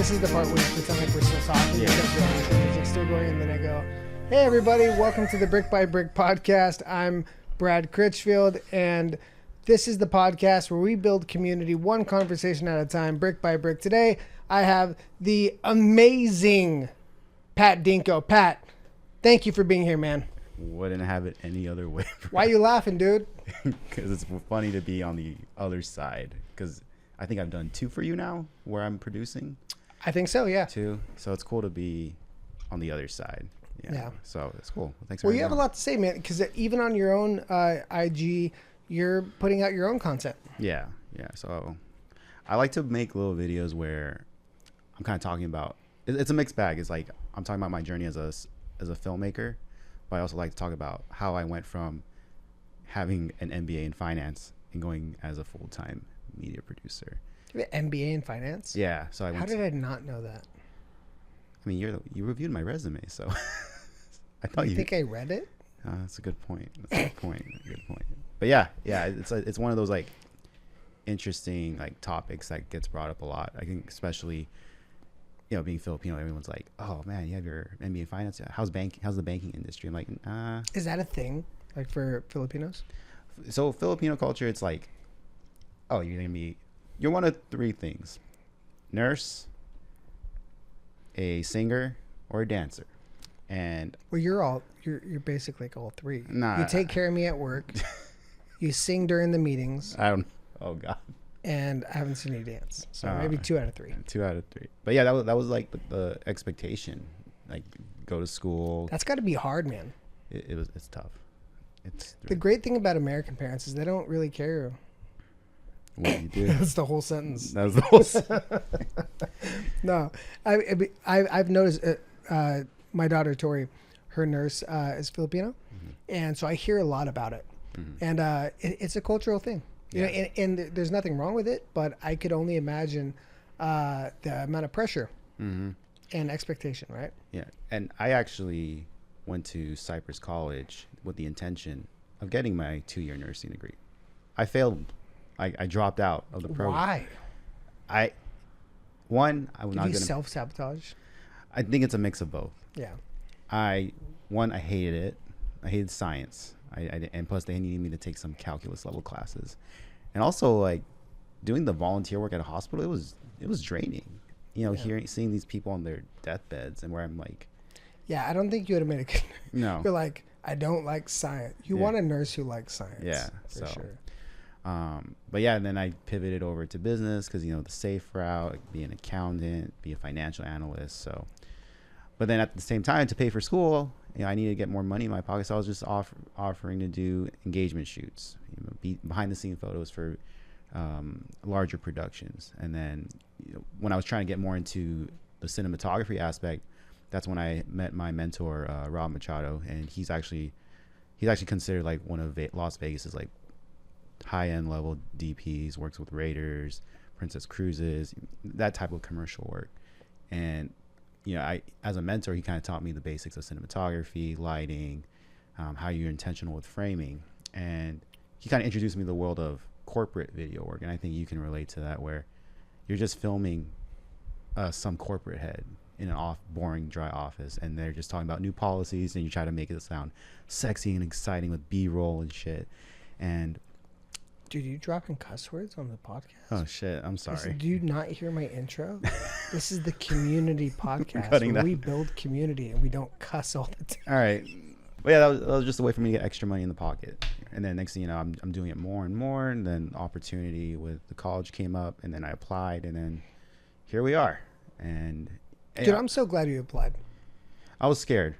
this is the part where we pretend like we're still talking. Yeah. Because the music's still going, and then I go, hey, everybody, welcome to the Brick by Brick podcast. I'm Brad Critchfield, and this is the podcast where we build community one conversation at a time, brick by brick. Today, I have the amazing Pat Dinco. Pat, thank you for being here, man. Wouldn't have it any other way. Why are you laughing, dude? Because it's funny to be on the other side. Because I think I've done 2 for you now, where I'm producing. I think so, yeah. 2. So it's cool to be on the other side. Yeah. So it's cool. Thanks for Well, you having have a me on. lot to say, man, because even on your own IG, you're putting out your own content. Yeah. So I like to make little videos where I'm kind of talking about. It's a mixed bag. It's like I'm talking about my journey as a filmmaker, but I also like to talk about how I went from having an MBA in finance and going as a full-time media producer. You have an MBA in finance? Yeah. So How did I not know that? I mean, you reviewed my resume, so I thought You think I read it? That's a good point. That's a good point. Good point. But yeah, it's one of those like interesting like topics that gets brought up a lot. I think especially, being Filipino, everyone's like, "Oh man, you have your MBA in finance. How's the banking industry?" I'm like, Is that a thing, like for Filipinos? So Filipino culture, it's like, oh, you're one of 3 things: nurse, a singer, or a dancer. And Well, you're basically like all 3. Nah. You take care of me at work. You sing during the meetings, I don't. Oh God. and I haven't seen you dance. So maybe 2 out of 3. 2 out of 3. But yeah, that was like the expectation. Like go to school. That's got to be hard, man. It's tough. The great thing about American parents is they don't really care. What you do. That's the whole sentence. That was the whole. No, I've noticed. My daughter Tori, her nurse is Filipino, and so I hear a lot about it, and it's a cultural thing. You know, and there's nothing wrong with it, but I could only imagine the amount of pressure and expectation, right? Yeah, and I actually went to Cypress College with the intention of getting my 2-year nursing degree. I failed. I dropped out of the program. Why? I was Did not you gonna. self-sabotage? I think it's a mix of both. Yeah. I hated it. I hated science. And plus they needed me to take some calculus level classes, and also like doing the volunteer work at a hospital. It was draining. Seeing these people on their deathbeds, and where I'm like, Yeah, I don't think you would have made a good. no. You're like, I don't like science. You want a nurse who likes science. Yeah, for sure. But yeah, and then I pivoted over to business because the safe route, like, be an accountant, be a financial analyst. So, but then at the same time, to pay for school, I needed to get more money in my pocket. So I was just offering to do engagement shoots, behind the scene photos for larger productions. And then when I was trying to get more into the cinematography aspect, that's when I met my mentor, Rob Machado, and he's actually considered like one of Las Vegas's like high-end level DPs. Works with Raiders, Princess Cruises, that type of commercial work. And I, as a mentor, he kind of taught me the basics of cinematography, lighting, how you're intentional with framing, and he kind of introduced me to the world of corporate video work. And I think you can relate to that, where you're just filming some corporate head in an boring, dry office, and they're just talking about new policies, and you try to make it sound sexy and exciting with B-roll and shit. And Dude, you dropping cuss words on the podcast? oh shit, I'm sorry. Do you not hear my intro? This is the community podcast Cutting where that. we build community and we don't cuss all the time. All right. But yeah, that was just a way for me to get extra money in the pocket. And then next thing you know, I'm doing it more and more. And then opportunity with the college came up, and then I applied, and then here we are. And Dude, I'm so glad you applied. I was scared.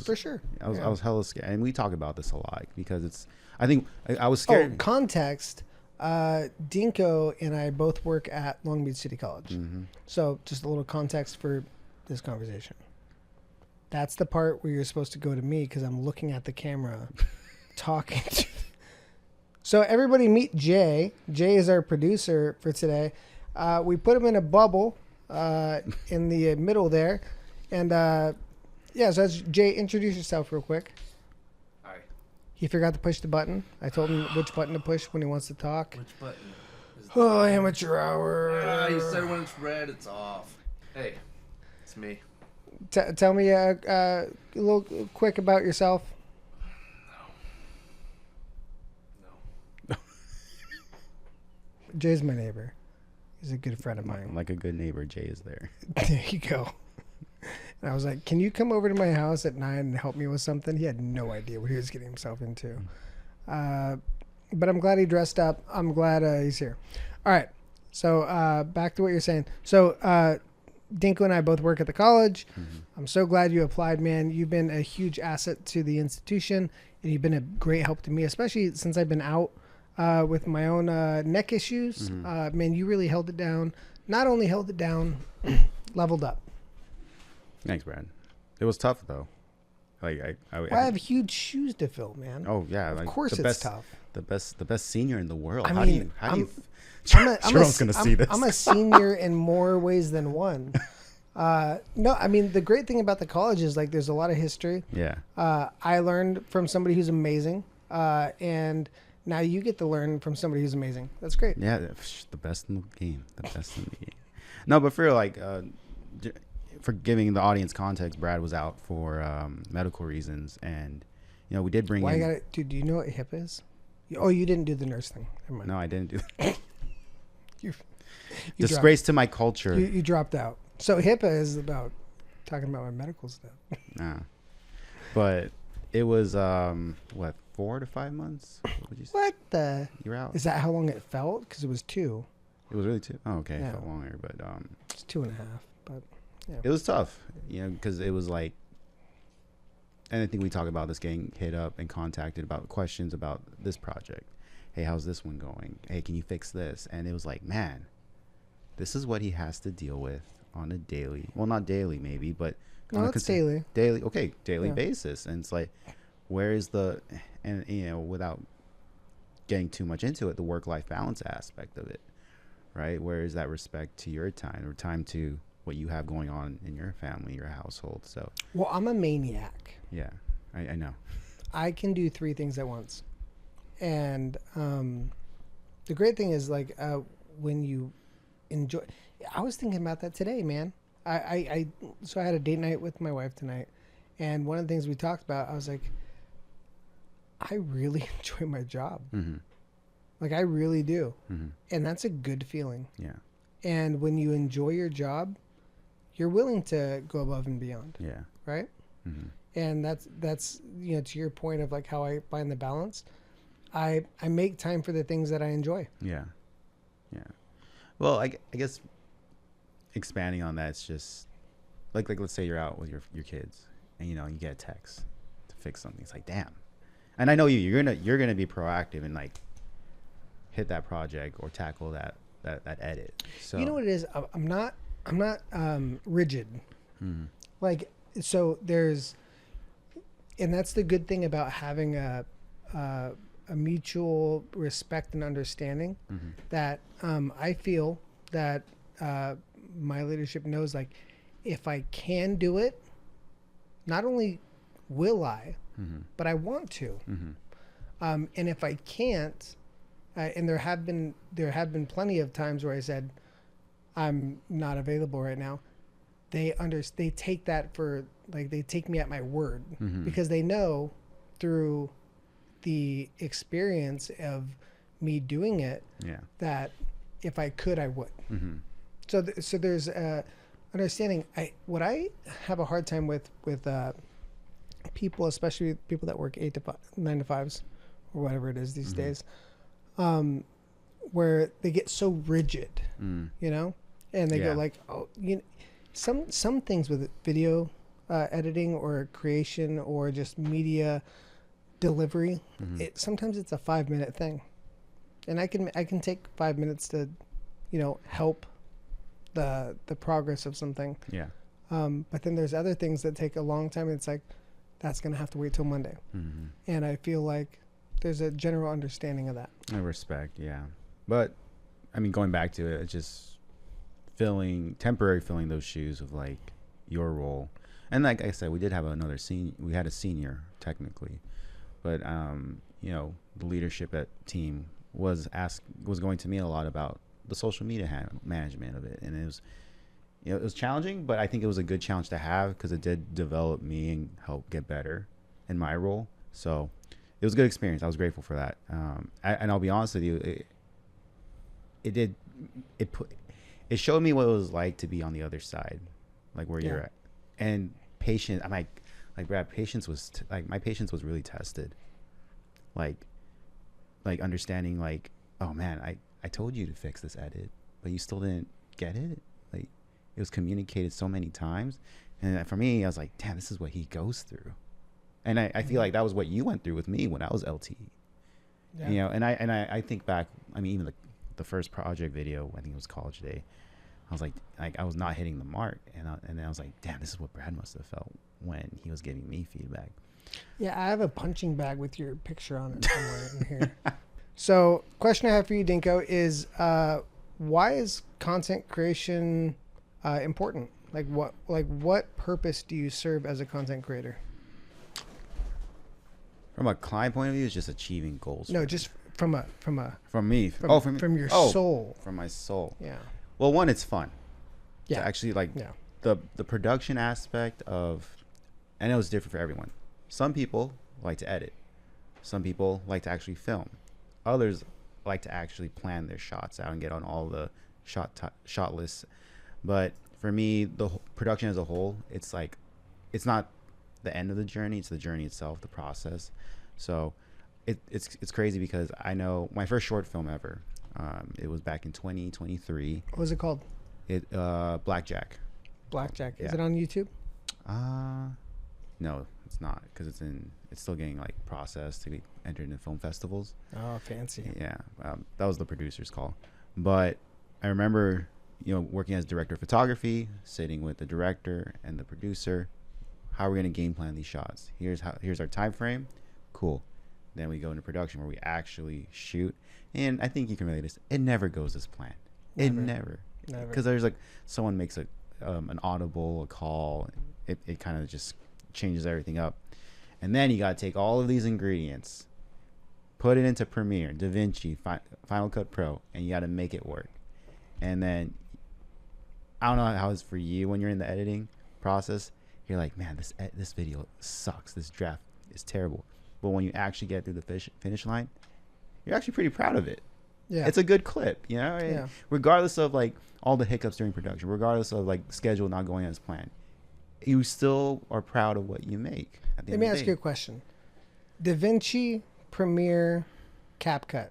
For sure. I was hella scared. And we talk about this a lot because I think I was scared. Oh, context. Dinco and I both work at Long Beach City College. So just a little context for this conversation. That's the part where you're supposed to go to me because I'm looking at the camera talking to. So everybody meet Jay. Jay is our producer for today. We put him in a bubble in the middle there. And so that's Jay. Introduce yourself real quick. Hi. He forgot to push the button. I told him which button to push when he wants to talk. Which button? Oh, amateur hour. You said when it's red, it's off. Hey, it's me. Tell me a little quick about yourself. No. Jay's my neighbor. He's a good friend of mine. Like a good neighbor, Jay is there. There you go. And I was like, can you come over to my house at 9 and help me with something? He had no idea what he was getting himself into. But I'm glad he dressed up. I'm glad he's here. All right. So back to what you're saying. So Dinco and I both work at the college. Mm-hmm. I'm so glad you applied, man. You've been a huge asset to the institution, and you've been a great help to me, especially since I've been out with my own neck issues. Mm-hmm. Man, you really held it down. Not only held it down, leveled up. Thanks, Brad. It was tough though. Like I have huge shoes to fill, man. Oh yeah, Of like course the it's best, tough. the best senior in the world. I How mean, do you? Jerome's gonna see this. I'm a senior in more ways than one. No, I mean, the great thing about the college is like there's a lot of history. Yeah. I learned from somebody who's amazing, and now you get to learn from somebody who's amazing. That's great. Yeah, the best in the game. The best in the game. No, but for real, like, for giving the audience context, Brad was out for medical reasons, and we did bring in. Dude, do you know what HIPAA is? Oh, you didn't do the nurse thing. Never mind. No, I didn't do that. you Disgrace to my culture. You dropped out. So HIPAA is about talking about my medical stuff. Nah. But it was 4 to 5 months? What would you say? What the? You're out. Is that how long it felt? Because it was 2. It was really 2. Oh, okay. Yeah. It felt longer, but It's 2.5. But yeah. it was tough, because it was like, and I think we talk about this, getting hit up and contacted about questions about this project. Hey, how's this one going? Hey, can you fix this? And it was like, man, this is what he has to deal with on a daily, well, not daily maybe, but No, it's daily. Daily, okay, daily Yeah. basis. And it's like, where is the, and without getting too much into it, the work-life balance aspect of it, right? Where is that respect to your time or time to what you have going on in your family, your household? So, Well, I'm a maniac. yeah, I know. I can do 3 things at once. And the great thing is, like, when you enjoy... I was thinking about that today, man. So I had a date night with my wife tonight. And one of the things we talked about, I was like, I really enjoy my job. Mm-hmm. Like, I really do. Mm-hmm. And that's a good feeling. Yeah. And when you enjoy your job, you're willing to go above and beyond. Yeah. Right? Mm-hmm. And that's to your point of like how I find the balance. I make time for the things that I enjoy. Yeah. Yeah. Well, I guess expanding on that, it's just like let's say you're out with your kids and you get a text to fix something. It's like, damn. And I know you're gonna be proactive and like hit that project or tackle that edit. So You know what it is? I'm not rigid. Mm-hmm. Like, so there's, and that's the good thing about having a mutual respect and understanding. Mm-hmm. That I feel that my leadership knows, like, if I can do it, not only will I, Mm-hmm. but I want to. Mm-hmm. And if I can't, and there have been plenty of times where I said, I'm not available right now. They take that for, like, they take me at my word. Mm-hmm. Because they know through the experience of me doing it, Yeah. that if I could, I would. Mm-hmm. So there's understanding. What I have a hard time with people, especially people that work 9 to 5s or whatever it is these Mm-hmm. days, where they get so rigid, Mm. and they Yeah. go like, oh, some things with video editing or creation or just media delivery, Mm-hmm. sometimes it's a 5-minute thing, and I can take 5 minutes to, help the progress of something. Yeah. But then there's other things that take a long time. And it's like, that's going to have to wait till Monday. Mm-hmm. And I feel like there's a general understanding of that. I respect, yeah. But I mean, going back to it, it's just temporary filling those shoes of like your role. And like I said, we did have we had a senior technically, but the leadership at team was going to me a lot about the social media management of it. And it was challenging, but I think it was a good challenge to have because it did develop me and help get better in my role. So it was a good experience. I was grateful for that. And I'll be honest with you, it showed me what it was like to be on the other side, like where you're at, and patience. I'm like Brad, patience was my patience was really tested. Like understanding like, oh man, I told you to fix this edit, but you still didn't get it. Like it was communicated so many times, and for me, I was like, damn, this is what he goes through. And I feel like that was what you went through with me when I was LT. Yeah. You know, and I think back, I mean, even the first project video, I think it was College Day, I was like I was not hitting the mark, and then I was like, damn, this is what Brad must have felt when he was giving me feedback. Yeah, I have a punching bag with your picture on it somewhere in here. So, question I have for you, Dinco, is why is content creation important? Like what purpose do you serve as a content creator? From a client point of view, it's just achieving goals. No, just from me. From your soul. From my soul. Yeah. Well, one, it's fun. Yeah. To actually the production aspect of, I know it's different for everyone. Some people like to edit. Some people like to actually film. Others like to actually plan their shots out and get on all the shot lists. But for me, the production as a whole, it's like, it's not the end of the journey, it's the journey itself, the process. So it's crazy because I know my first short film ever, it was back in 2023. What was it called? Blackjack. Is it on YouTube? No, it's not, because it's still getting like processed to be entered into film festivals. Oh, fancy. Yeah, that was the producer's call. But I remember, working as director of photography, sitting with the director and the producer. How are we going to game plan these shots? Here's our time frame. Cool. Then we go into production where we actually shoot. And I think you can relate this. It never goes as planned. It never. Because there's like, someone makes an audible, a call. It kind of just changes everything up. And then you got to take all of these ingredients, put it into Premiere, DaVinci, Final Cut Pro, and you got to make it work. And then, I don't know how it's for you when you're in the editing process. You're like, man, this video sucks. This draft is terrible. But when you actually get through the finish line, you're actually pretty proud of it. Yeah, it's a good clip, Yeah. Regardless of like all the hiccups during production, regardless of like schedule not going as planned, you still are proud of what you make. Let me ask you a question: DaVinci, Premiere, CapCut.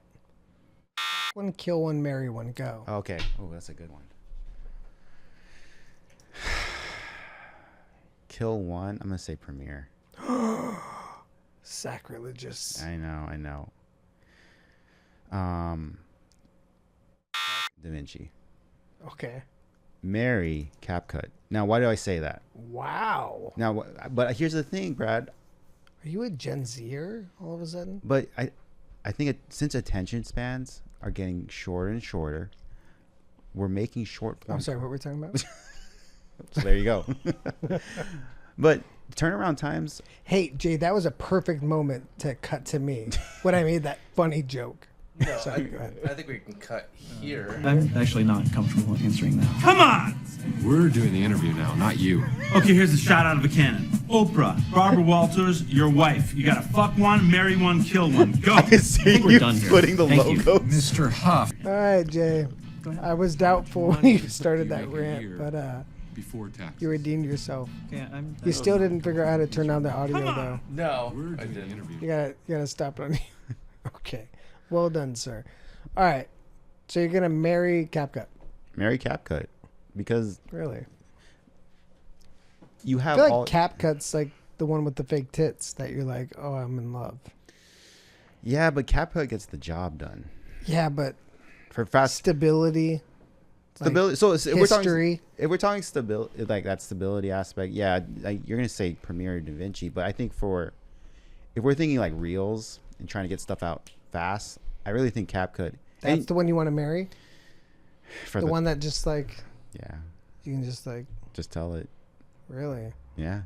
One, kill one, marry one, go. Okay. Oh, that's a good one. Kill one. I'm gonna say Premiere. Sacrilegious. I know. DaVinci. Okay. Marry CapCut. Now, why do I say that? Wow. Now, but here's the thing, Brad. Are you a Gen Zer all of a sudden? But I think since attention spans are getting shorter and shorter, we're making short form. I'm sorry, what were we talking about? So there you go. But turnaround times. Hey, Jay, that was a perfect moment to cut to me when I made that funny joke. No, Sorry, go ahead. I think we can cut here. I'm actually not comfortable answering that. Come on! We're doing the interview now, not you. Okay, here's a shot out of a cannon. Oprah, Barbara Walters, your wife. You gotta fuck one, marry one, kill one. Go! I can see you putting the logos. Mr. Huff. All right, Jay. I was doubtful when you started that rant, but before tax. you redeemed yourself. Okay, You still didn't figure out how to turn on the audio, though. No, We're I doing the didn't. interview. You gotta stop it on you. Okay. Well done, sir. All right. So you're gonna marry CapCut. Marry CapCut, because Really? you I have feel all. like CapCut's like the one with the fake tits that you're like, oh, I'm in love. Yeah, but CapCut gets the job done Yeah, but for fast stability. stability. So if History. we're talking stability, like that stability aspect, yeah, like you're gonna say Premiere or DaVinci, but I think if we're thinking like reels and trying to get stuff out fast, I really think CapCut. That's the one you want to marry? For The one that just like, Yeah, you can just like, just tell it. really? Yeah,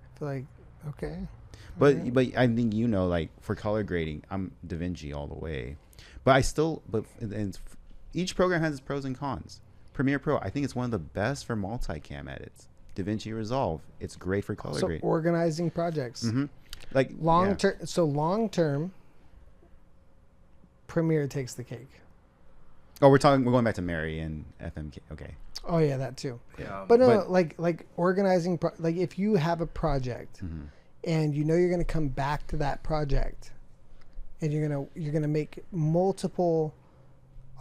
I feel like, okay. but Alright. but I think like for color grading, I'm DaVinci all the way. But I still and each program has its pros and cons. Premiere Pro, I think it's one of the best for multicam edits. DaVinci Resolve, it's great for color So grade. organizing projects. Like Long term. So long term, Premiere takes the cake. Oh, we're going back to Mary and FMK. Okay. Oh yeah, that too. Yeah. But no, like organizing, like if you have a project and you know you're going to come back to that project, and you're gonna make multiple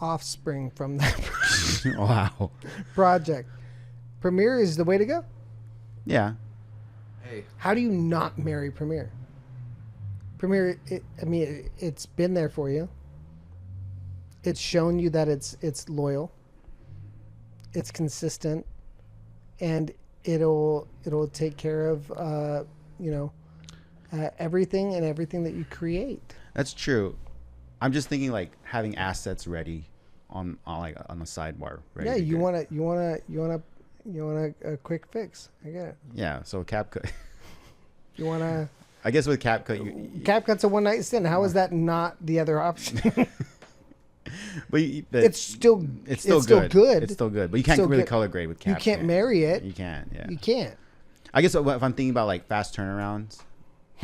offspring from that Wow. project, Premiere is the way to go. Yeah. Hey, How do you not marry Premiere? Premiere, it's been there for you. It's shown you that it's loyal. It's consistent, and it'll take care of everything that you create. That's true. I'm just thinking like having assets ready on the sidebar. Ready Yeah, to you go. want a quick fix. I get it. Yeah. So CapCut. You want to. I guess with CapCut, you CapCut's a one night stand. How is that not the other option? but it's still good. It's still good. But you can't Still really good. color grade with CapCut. You can't marry it. You can't. Yeah. You can't. I guess if I'm thinking about like fast turnarounds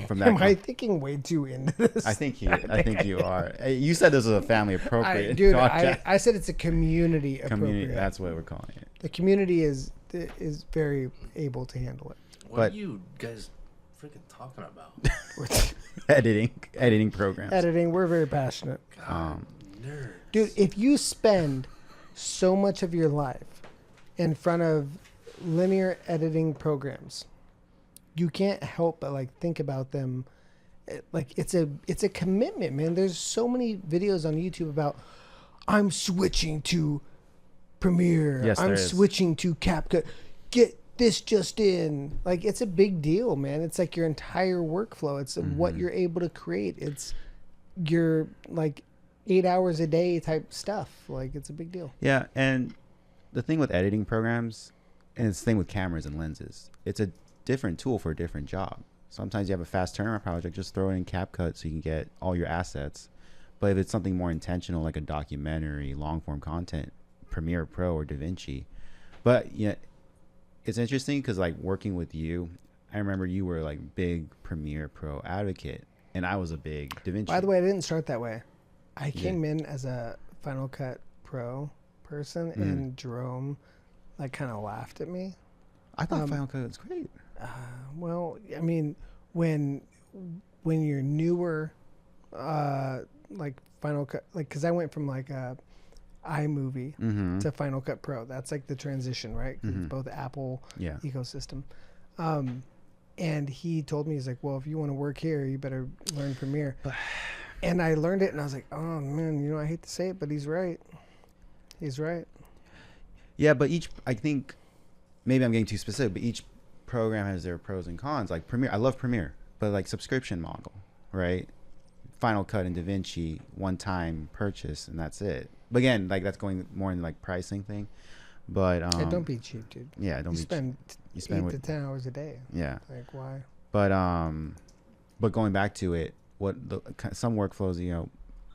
from that. Am I thinking way too into this? I think you are. You said this was a family appropriate Dude, podcast. I said it's a community appropriate. That's what we're calling it. The community is very able to handle it. what But- are you guys freaking talking about? editing programs. Editing, we're very passionate. Nerd. Dude, if you spend so much of your life in front of linear editing programs, you can't help but like think about them. Like it's a commitment, man. There's so many videos on YouTube about I'm switching to Premiere. Yes, there I'm is. switching to CapCut. Get this just in. Like it's a big deal, man. It's like your entire workflow. It's what you're able to create. It's your like 8 hours a day type stuff. Like it's a big deal. Yeah, and the thing with editing programs, and it's the thing with cameras and lenses, it's a different tool for a different job. Sometimes you have a fast turnaround project, just throw it in CapCut so you can get all your assets. But if it's something more intentional, like a documentary, long form content, Premiere Pro or DaVinci. But yeah, it's interesting because like working with you, I remember you were like big Premiere Pro advocate, and I was a big DaVinci. By the way, I didn't start that way. I came in as a Final Cut Pro person, and Jerome like kind of laughed at me. I thought Final Cut was great. Well, I mean, when you're newer, like Final Cut, like because I went from like a iMovie to Final Cut Pro. That's like the transition, right? 'Cause it's both Apple Yeah. ecosystem. And he told me, he's like, well, if you want to work here, you better learn Premiere. And I learned it, and I was like, oh man, I hate to say it, but he's right. He's right. Yeah, but I think maybe I'm getting too specific, but each program has their pros and cons. Like Premiere, I love Premiere, but like subscription model, right? Final Cut and DaVinci, one-time purchase, and that's it. But again, like that's going more in like pricing thing. But Hey, don't be cheap, dude. yeah, don't You be spend you spend 8 to 10 hours a day. yeah. Like why? But going back to it, some workflows,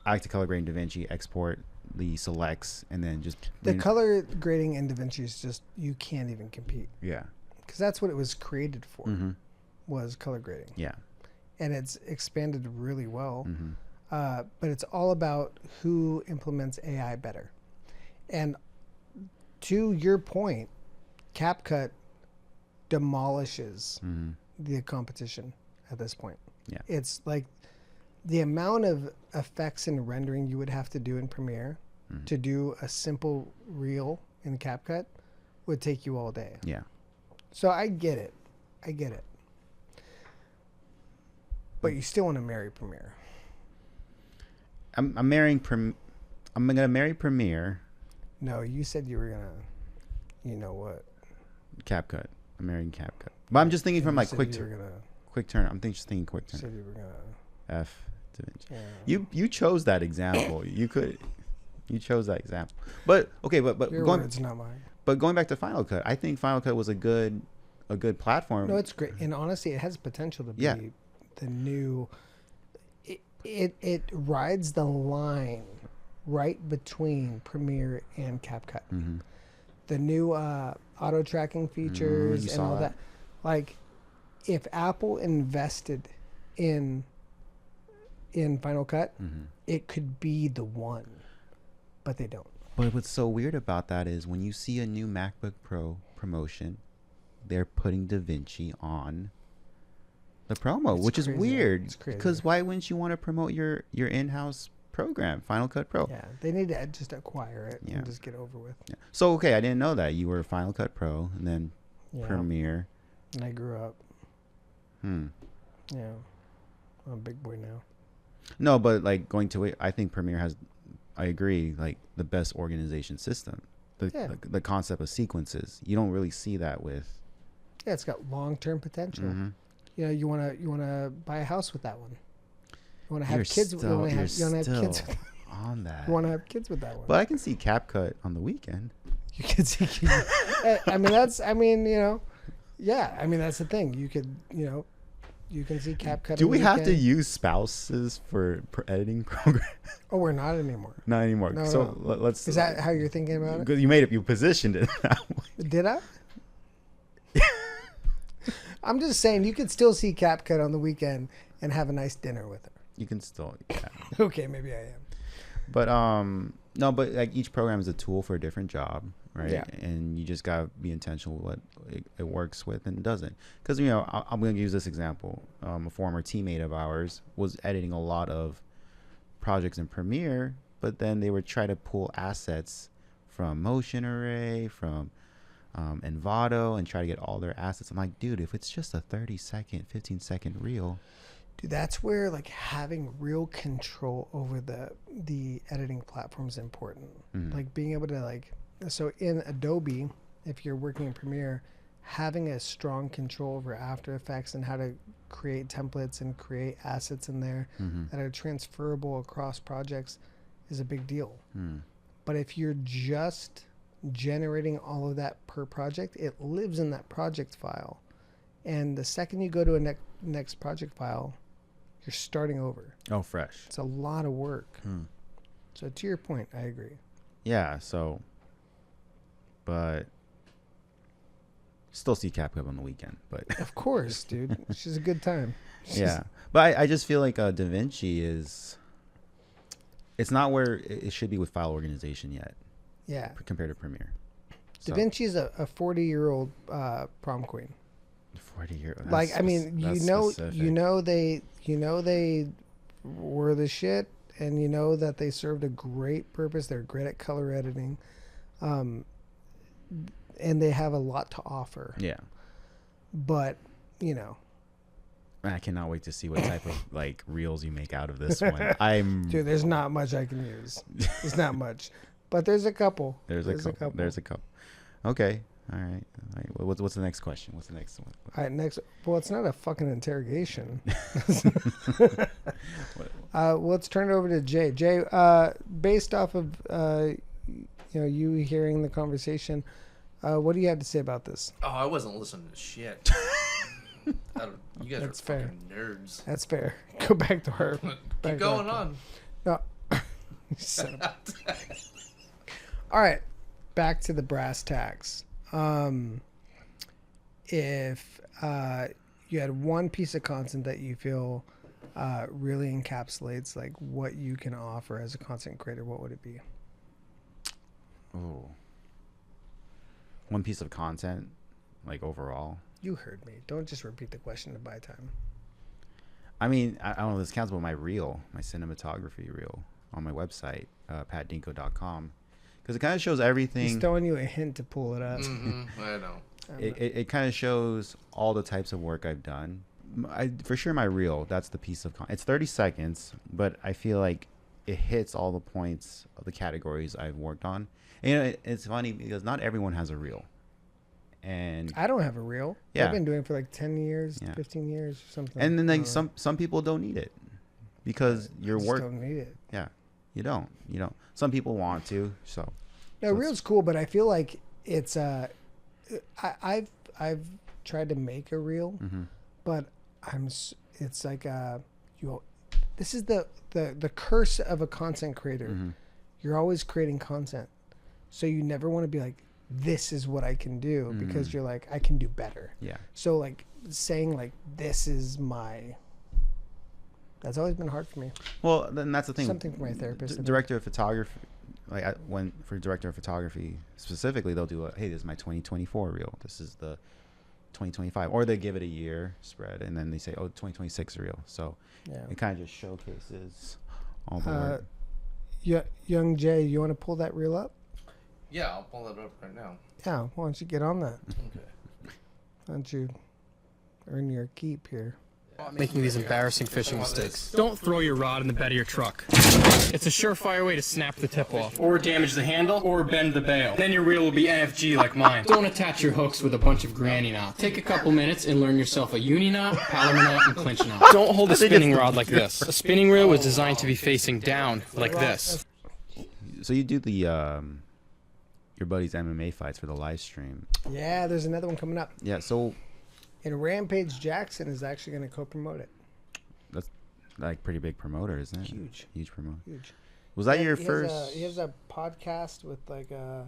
I like to color grade in DaVinci, export the selects, and then just The color grading in DaVinci is just, you can't even compete, yeah, because that's what it was created for, was color grading. yeah, And it's expanded really well. Mm-hmm. But it's all about who implements AI better. And to your point, CapCut demolishes the competition at this point. Yeah. It's like the amount of effects and rendering you would have to do in Premiere to do a simple reel in CapCut would take you all day. yeah. So I get it. But you still want to marry Premiere. I'm gonna marry Premiere. No, you said you were gonna. You know what? CapCut. I'm marrying CapCut. But I'm just thinking from You like said quick you were turn. gonna. Quick turn. I'm just thinking quick You turn. said you were gonna. F DaVinci. Yeah. You chose that example. You chose that example. But okay, but Your going words, not mine. but going back to Final Cut, I think Final Cut was a good platform. No, it's great, and honestly, it has potential to be Yeah. the new. It rides the line right between Premiere and CapCut. the new auto tracking features and saw all that. that. Like, if Apple invested in Final Cut, it could be the one, but they don't. But what's so weird about that is when you see a new MacBook Pro promotion, they're putting DaVinci on the promo, It's which crazy. is weird. It's crazy. Because why wouldn't you want to promote your in-house program, Final Cut Pro? Yeah, they need to just acquire it Yeah. and just get over with. Yeah. So okay, I didn't know that you were Final Cut Pro and then Yeah, Premiere. and I grew up. Hmm. Yeah, I'm a big boy now. No, but like going to it, I think Premiere has, I agree, like the best organization system. The concept of sequences. You don't really see that with. Yeah, it's got long-term potential. Mhm. You know, you wanna buy a house with that one. You wanna have You're kids. still- you wanna you're have kids. still on that. You wanna have kids with that one. But I can see CapCut on the weekend. You could see. I mean, you know, yeah. I mean, that's the thing. You could, you know, you can see CapCut. Do on we the have to weekend. use spouses for editing program? Oh, we're not anymore. Not anymore. No, So no. let's. Is that how you're thinking about it? Because you made it, you positioned it that way. Did I? I'm just saying you could still see CapCut on the weekend and have a nice dinner with her. You can still. Yeah. Okay, maybe I am. But no, but like each program is a tool for a different job, right? Yeah. And you just gotta be intentional with what it works with and doesn't. Because you know, I'm gonna use this example. A former teammate of ours was editing a lot of projects in Premiere, but then they would try to pull assets from Motion Array, from Envato, and try to get all their assets. I'm like, dude, if it's just a 30-second, 15-second reel. Dude, that's where like having real control over the editing platform is important. Like being able to so in Adobe, if you're working in Premiere, having a strong control over After Effects and how to create templates and create assets in there that are transferable across projects is a big deal. But if you're just generating all of that per project, it lives in that project file. And the second you go to a next project file, you're starting over. Oh, fresh. It's a lot of work. So to your point, I agree. Yeah. So, but still see CapCut on the weekend, but. Of course, dude. She's a good time. Yeah, but I just feel like DaVinci is. It's not where it should be with file organization yet. Yeah. Compared to Premiere. So, DaVinci's a 40-year-old prom queen. 40-year. Like, I mean, you know they were the shit, and you know that they served a great purpose. They're great at color editing, and they have a lot to offer. Yeah. But you know, I cannot wait to see what type of like reels you make out of this one. I'm. dude, there's not much I can use. There's not much, but there's a couple. There's a couple. There's a couple. Okay. All right. What's the next question? What's the next one? All right, next. Well, it's not a fucking interrogation. Let's turn it over to Jay. Jay, based off of you hearing the conversation, what do you have to say about this? Oh, I wasn't listening to shit. You guys That's are fair. fucking nerds. That's fair. Go back to her. Keep going on. No. All right, back to the brass tacks. If you had one piece of content that you feel really encapsulates like what you can offer as a content creator, what would it be? Oh. One piece of content, like overall. You heard me. Don't just repeat the question to buy time. I mean, I don't know if this counts, but my reel, my cinematography reel on my website, patdinco.com, because it kind of shows everything. He's throwing you a hint to pull it up. I know. It kind of shows all the types of work I've done. For sure, my reel, that's the piece of content. It's 30 seconds, but I feel like it hits all the points of the categories I've worked on. And, you know, it's funny because not everyone has a reel. And I don't have a reel. Yeah. I've been doing it for like 10 years, Yeah. 15 years or something. and then like some people don't need it because your just work. don't need it. Yeah, you don't. Some people want to. So No, so reel's cool, but I feel like it's I've tried to make a reel, but it's like this is the curse of a content creator. You're always creating content, so you never want to be like this is what I can do, because you're like, I can do better. Yeah. So like saying like, this is my, that's always been hard for me. Well, then that's the thing. Something for my therapist. Director of photography, like for director of photography specifically, they'll do hey, this is my 2024 reel. This is the 2025, or they give it a year spread, and then they say, oh, 2026 reel. So it kind of just showcases all the work. Young Jay, you want to pull that reel up? Yeah, I'll pull that up right now. Yeah, why don't you get on that? Okay. Why don't you earn your keep here? Making these embarrassing fishing mistakes. Don't throw your rod in the bed of your truck. It's a surefire way to snap the tip off, or damage the handle, or bend the bail. Then your reel will be NFG like mine. Don't attach your hooks with a bunch of granny knots. Take a couple minutes and learn yourself a uni knot, Palomar knot, and clinch knot. Don't hold a spinning rod like this. A spinning reel was designed to be facing down like this. So you do the your buddy's MMA fights for the live stream. Yeah, there's another one coming up. Yeah, so And Rampage Jackson is actually going to co-promote it. that's like pretty big promoter, isn't it? Huge promoter. Huge. Was that Yeah, your he first? He has a podcast with a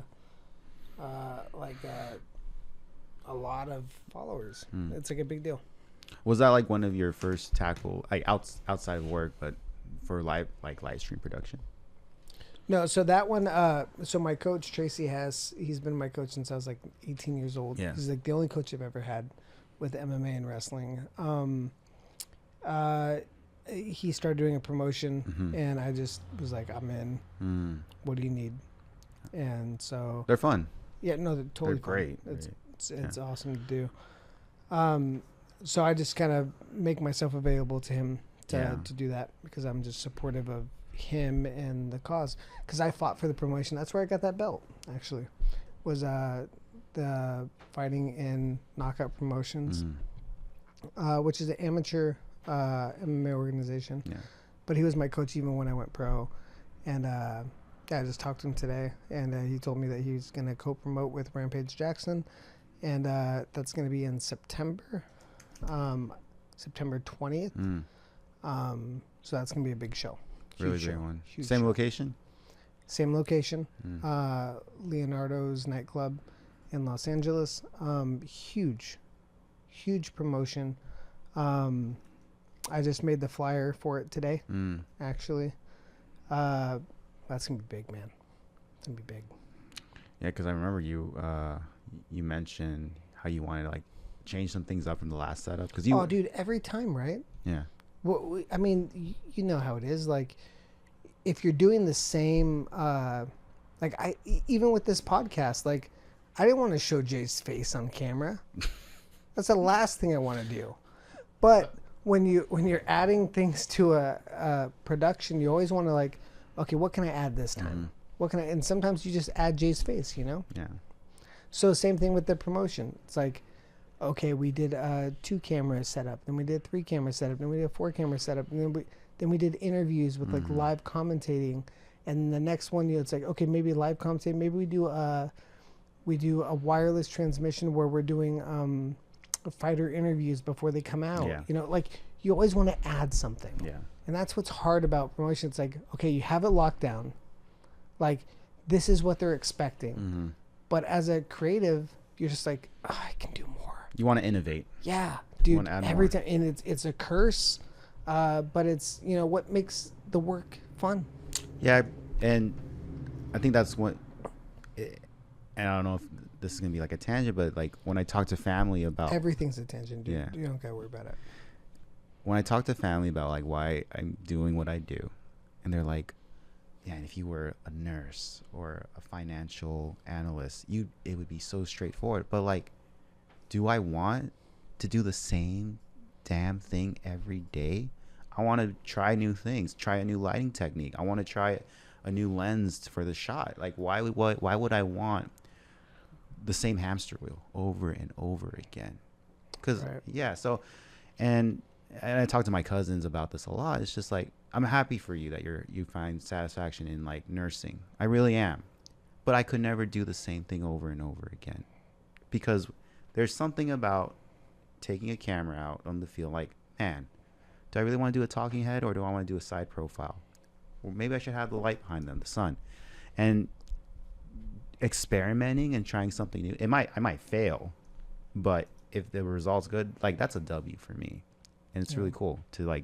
lot of followers. It's like a big deal. Was that like one of your first tackle, like outside of work, but for live stream production? No, so that one. So my coach Tracy he's been my coach since I was like 18 years old. Yeah. He's like the only coach I've ever had with MMA and wrestling. He started doing a promotion, and I just was like, I'm in. What do you need? And so They're fun. yeah, no, they're totally They're great. fun. It's awesome to do. So I just kind of make myself available to him to do that, because I'm just supportive of him and the cause. Because I fought for the promotion. That's where I got that belt. Actually, was the fighting in Knockout Promotions, which is an amateur MMA organization. Yeah. But he was my coach even when I went pro, and I just talked to him today, and he told me that he's going to co-promote with Rampage Jackson, and that's going to be in September, September 20th. So that's going to be a big show. Really Huge big show. one. Huge Same show. location? Same location. Leonardo's nightclub in Los Angeles. Huge promotion. I just made the flyer for it today, actually. That's going to be big, man. It's going to be big. Yeah, because I remember you mentioned how you wanted to like change some things up from the last setup. Cause you, Oh, dude, every time, right? Yeah. Well, I mean, you know how it is. Like, if you're doing the same, like even with this podcast, like, I didn't want to show Jay's face on camera. That's the last thing I want to do. But when you're adding things to a production, you always want to like, okay, what can I add this time? What can I? And sometimes you just add Jay's face, you know. Yeah. So same thing with the promotion. It's like, okay, we did 2 camera setup, then we did 3 camera setup, then we did a 4 camera setup, and then we did interviews with like live commentating, and the next one, you know, it's like, okay, maybe live commentating, maybe we do a wireless transmission where we're doing fighter interviews before they come out. Yeah. You know, like you always want to add something. Yeah. And that's what's hard about promotion. It's like, okay, you have it locked down. Like, this is what they're expecting. But as a creative, you're just like, oh, I can do more. You want to innovate. Yeah, dude. wanna add Every more. time, and it's a curse, but it's, you know, what makes the work fun. Yeah, and I think that's what. And I don't know if this is gonna be like a tangent, but like when I talk to family about Everything's a tangent, dude. Yeah. You don't gotta worry about it. when I talk to family about like why I'm doing what I do, and they're like, yeah, and if you were a nurse or a financial analyst, it would be so straightforward. But like, do I want to do the same damn thing every day? I want to try new things, try a new lighting technique. I want to try a new lens for the shot. Like, why would I want the same hamster wheel over and over again? Because yeah, so and I talk to my cousins about this a lot. It's just like, I'm happy for you that you find satisfaction in like nursing. I really am, but I could never do the same thing over and over again, because there's something about taking a camera out on the field. Like, man, do I really want to do a talking head, or do I want to do a side profile? Or maybe I should have the light behind them, the sun. And experimenting and trying something new. I might fail, but if the result's good, like that's a W for me. And it's really cool to like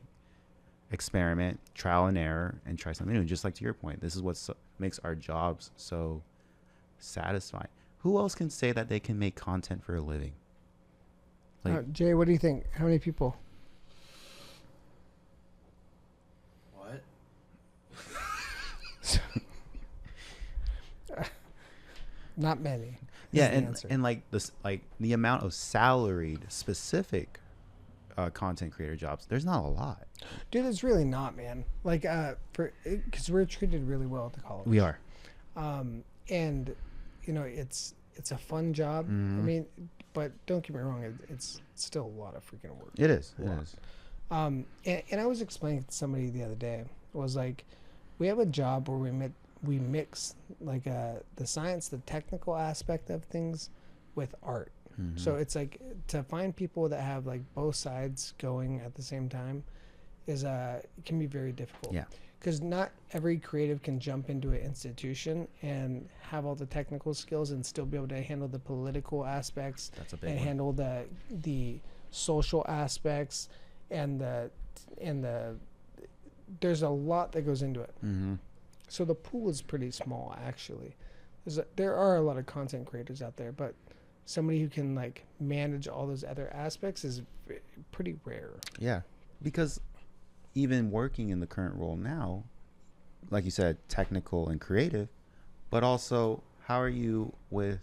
experiment, trial and error, and try something new. Just like to your point, this is what makes our jobs so satisfying. Who else can say that they can make content for a living? Like, Jay, what do you think? How many people? What? Not many. yeah, is the answer. and like this, like the amount of salaried specific content creator jobs, there's not a lot. Dude, it's really not, man. Like, because we're treated really well at the college. We are. And you know, it's a fun job. I mean, but don't get me wrong, it's still a lot of freaking work. It is. It is. And I was explaining to somebody the other day, it was like, we have a job where we mix like the science, the technical aspect of things with art. So it's like to find people that have like both sides going at the same time is it can be very difficult. Yeah. Because not every creative can jump into an institution and have all the technical skills and still be able to handle the political aspects. That's a big and one. handle the social aspects and the there's a lot that goes into it. So the pool is pretty small, actually. There are a lot of content creators out there, but somebody who can like manage all those other aspects is pretty rare. Yeah, because even working in the current role now, like you said, technical and creative, but also how are you with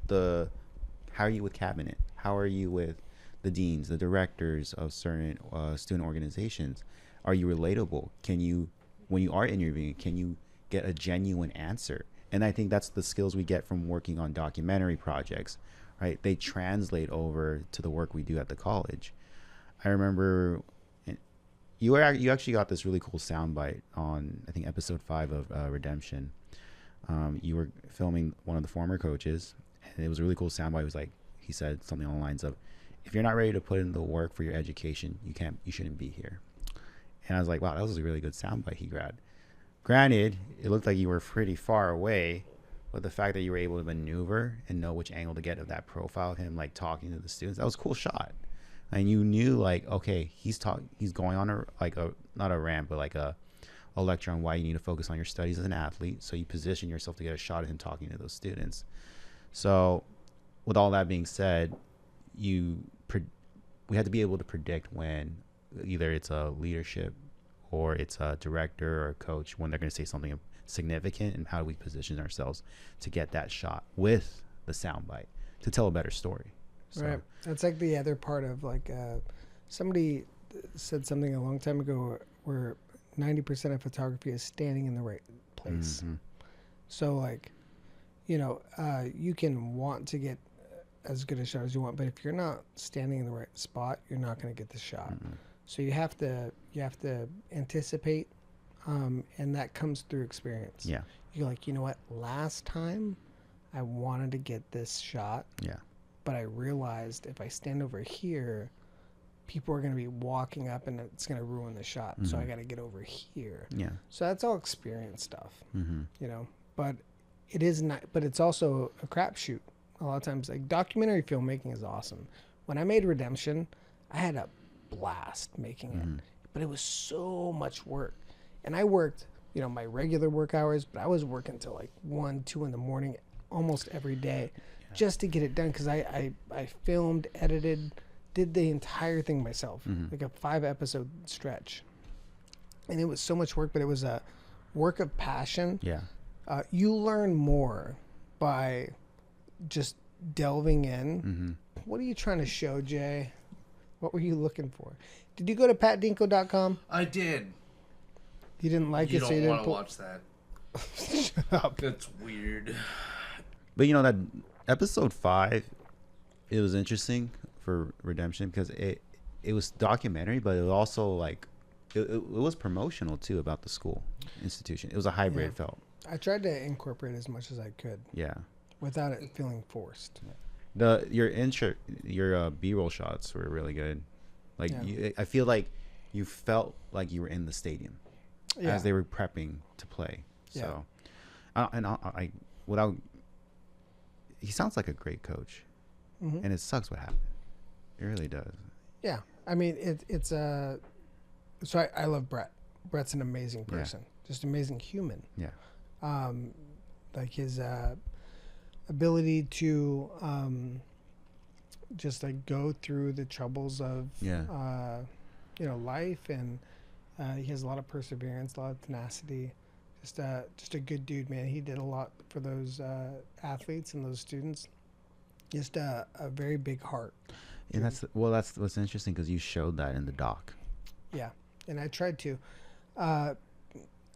cabinet? How are you with the deans, the directors of certain student organizations? Are you relatable? Can you, when you are interviewing, can you get a genuine answer? And I think that's the skills we get from working on documentary projects, right? They translate over to the work we do at the college. I remember you actually got this really cool soundbite on, I think, episode 5 of Redemption. You were filming one of the former coaches, and it was a really cool soundbite. It was like, he said something along the lines of, if you're not ready to put in the work for your education, you shouldn't be here. And I was like, wow, that was a really good soundbite he grabbed. Granted, it looked like you were pretty far away, but the fact that you were able to maneuver and know which angle to get of that profile of him, like talking to the students, that was a cool shot. And you knew, like, okay, he's going on not a rant, but like a lecture on why you need to focus on your studies as an athlete. So you position yourself to get a shot at him talking to those students. So with all that being said, we had to be able to predict when either it's a leadership or it's a director or a coach, when they're going to say something significant, and how do we position ourselves to get that shot with the soundbite to tell a better story. So. Right. That's like the other part of like somebody said something a long time ago where 90% of photography is standing in the right place. So like, you know, you can want to get as good a shot as you want, but if you're not standing in the right spot, you're not going to get the shot. So you have to anticipate, and that comes through experience. Yeah. You're like, you know what? Last time I wanted to get this shot. Yeah. But I realized if I stand over here, people are going to be walking up and it's going to ruin the shot. So I got to get over here. Yeah. So that's all experience stuff, you know, but it is not, but it's also a crapshoot. A lot of times, like, documentary filmmaking is awesome. When I made Redemption, I had a blast making it, but it was so much work. And I worked, you know, my regular work hours, but I was working till like 1, 2 in the morning almost every day just to get it done. Cause I filmed, edited, did the entire thing myself, like a 5-episode stretch. And it was so much work, but it was a work of passion. Yeah. You learn more by just delving in. What are you trying to show, Jay? What were you looking for? Did you go to patdinco.com? I did. You didn't like You it, so you don't didn't want to watch that. Shut up. That's weird. But you know that episode 5, it was interesting for Redemption because it was documentary, but it was also like it was promotional too about the school institution. It was a hybrid. It felt. I tried to incorporate as much as I could Yeah. without it feeling forced. Your B-roll shots were really good. Like I feel like you felt like you were in the stadium as they were prepping to play. So, I without he sounds like a great coach, Mhm. and it sucks what happened. It really does. Yeah, I mean it's so I love Brett. Brett's an amazing person, just amazing human. Yeah. Like his ability to just like go through the troubles of life, and he has a lot of perseverance, a lot of tenacity. Just a good dude, man. He did a lot for those athletes and those students. Just a very big heart. And that's what's interesting, because you showed that in the doc. Yeah, and I tried to,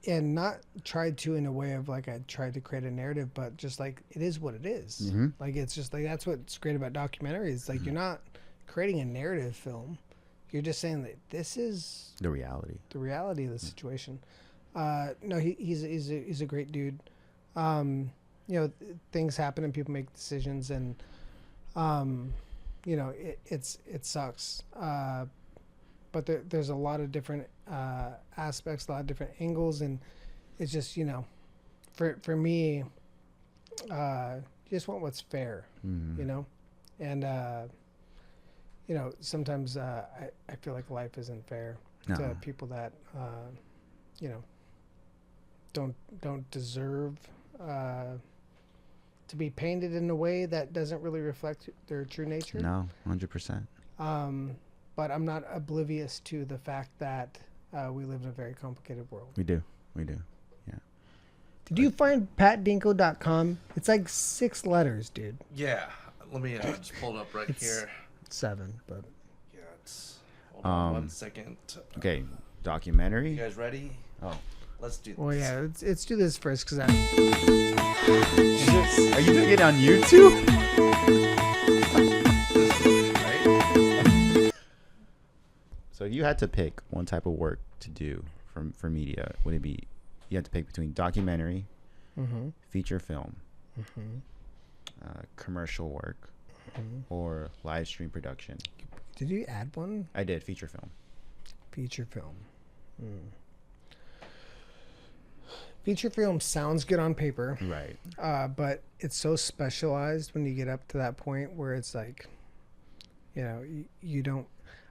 and not tried to in a way of like I tried to create a narrative, but just like it is what it is. Mm-hmm. Like it's just like that's what's great about documentaries. Like you're not creating a narrative film. You're just saying that this is The reality. the reality of the situation. No, he's a great dude. Things happen and people make decisions, and it sucks. But there's a lot of different aspects, a lot of different angles, and it's just for me, you just want what's fair, Mm-hmm. and sometimes I feel like life isn't fair No. to people that don't deserve to be painted in a way that doesn't really reflect their true nature. No, 100%. But I'm not oblivious to the fact that we live in a very complicated world. We do. Yeah. Did you find patdinco.com? It's like 6 letters, dude. Yeah. Let me just pull it up right It's- here. 7, but Yeah, hold on 1 second. Okay, You documentary. guys ready? Oh, Let's do this. well, yeah. Let's do this first because are you doing it on YouTube? Right? So if you had to pick one type of work to do for media, would it be you had to pick between documentary, feature film, commercial work, or live stream production? Did you add one? I did feature film. Feature film. Feature film sounds good on paper, Right. but it's so specialized when you get up to that point where it's like, you don't.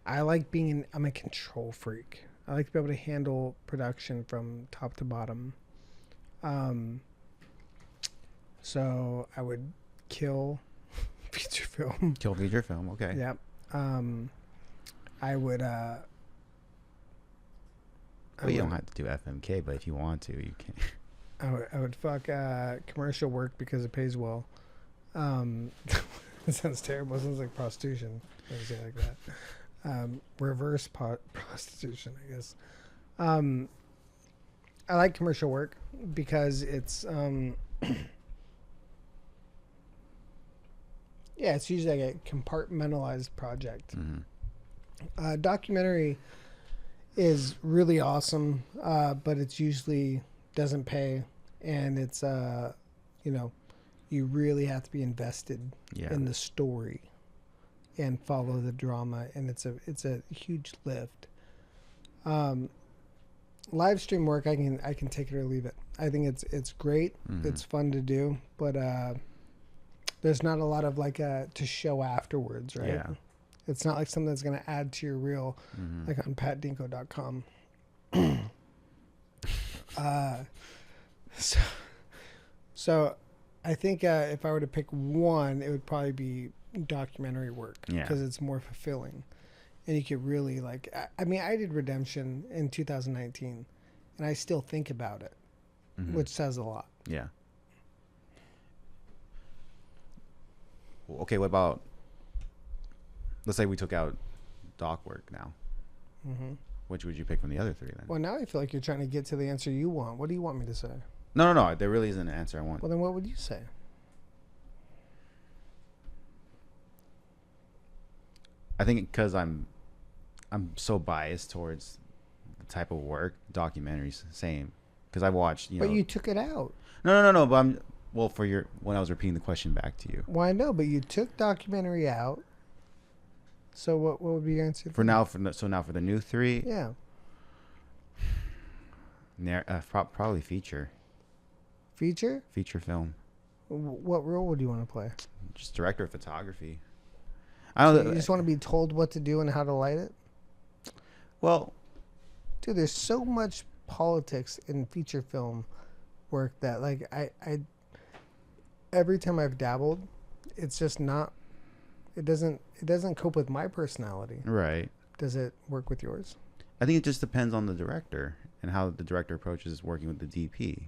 I like being I'm a control freak. I like to be able to handle production from top to bottom. So I would kill feature film. Kill feature film. Okay. Yep. I would. Well, you don't have to do FMK, but if you want to, you can. I would fuck commercial work because it pays well. It sounds terrible. It sounds like prostitution. I say it like that. Reverse prostitution, I guess. I like commercial work because it's it's usually like a compartmentalized project. Documentary is really awesome, but it's usually doesn't pay, and it's you really have to be invested in the story and follow the drama, and it's a huge lift. Live stream work, I can take it or leave it. I think it's great. It's fun to do, but there's not a lot of like to show afterwards, right? Yeah. It's not like something that's going to add to your reel, like on patdinco.com. So I think if I were to pick one, it would probably be documentary work because it's more fulfilling. And you could really like, I mean, I did Redemption in 2019 and I still think about it, which says a lot. Yeah. Okay, what about, let's say we took out doc work now. Which would you pick from the other 3 then? Well, now I feel like you're trying to get to the answer you want. What do you want me to say? No. There really isn't an answer I want. Well, then what would you say? I think because I'm so biased towards the type of work, documentaries, same. Because I watched, But you took it out. No. But when I was repeating the question back to you. Well, I know, but you took documentary out. So what would be your answer? For now, for the new 3, Yeah. Probably feature Feature? film. What role would you want to play? Just director of photography. I don't. You just want to be told what to do and how to light it? Well, Dude, there's so much politics in feature film work that like I every time I've dabbled, it's just not. It doesn't cope with my personality. right. Does it work with yours? I think it just depends on the director and how the director approaches working with the DP.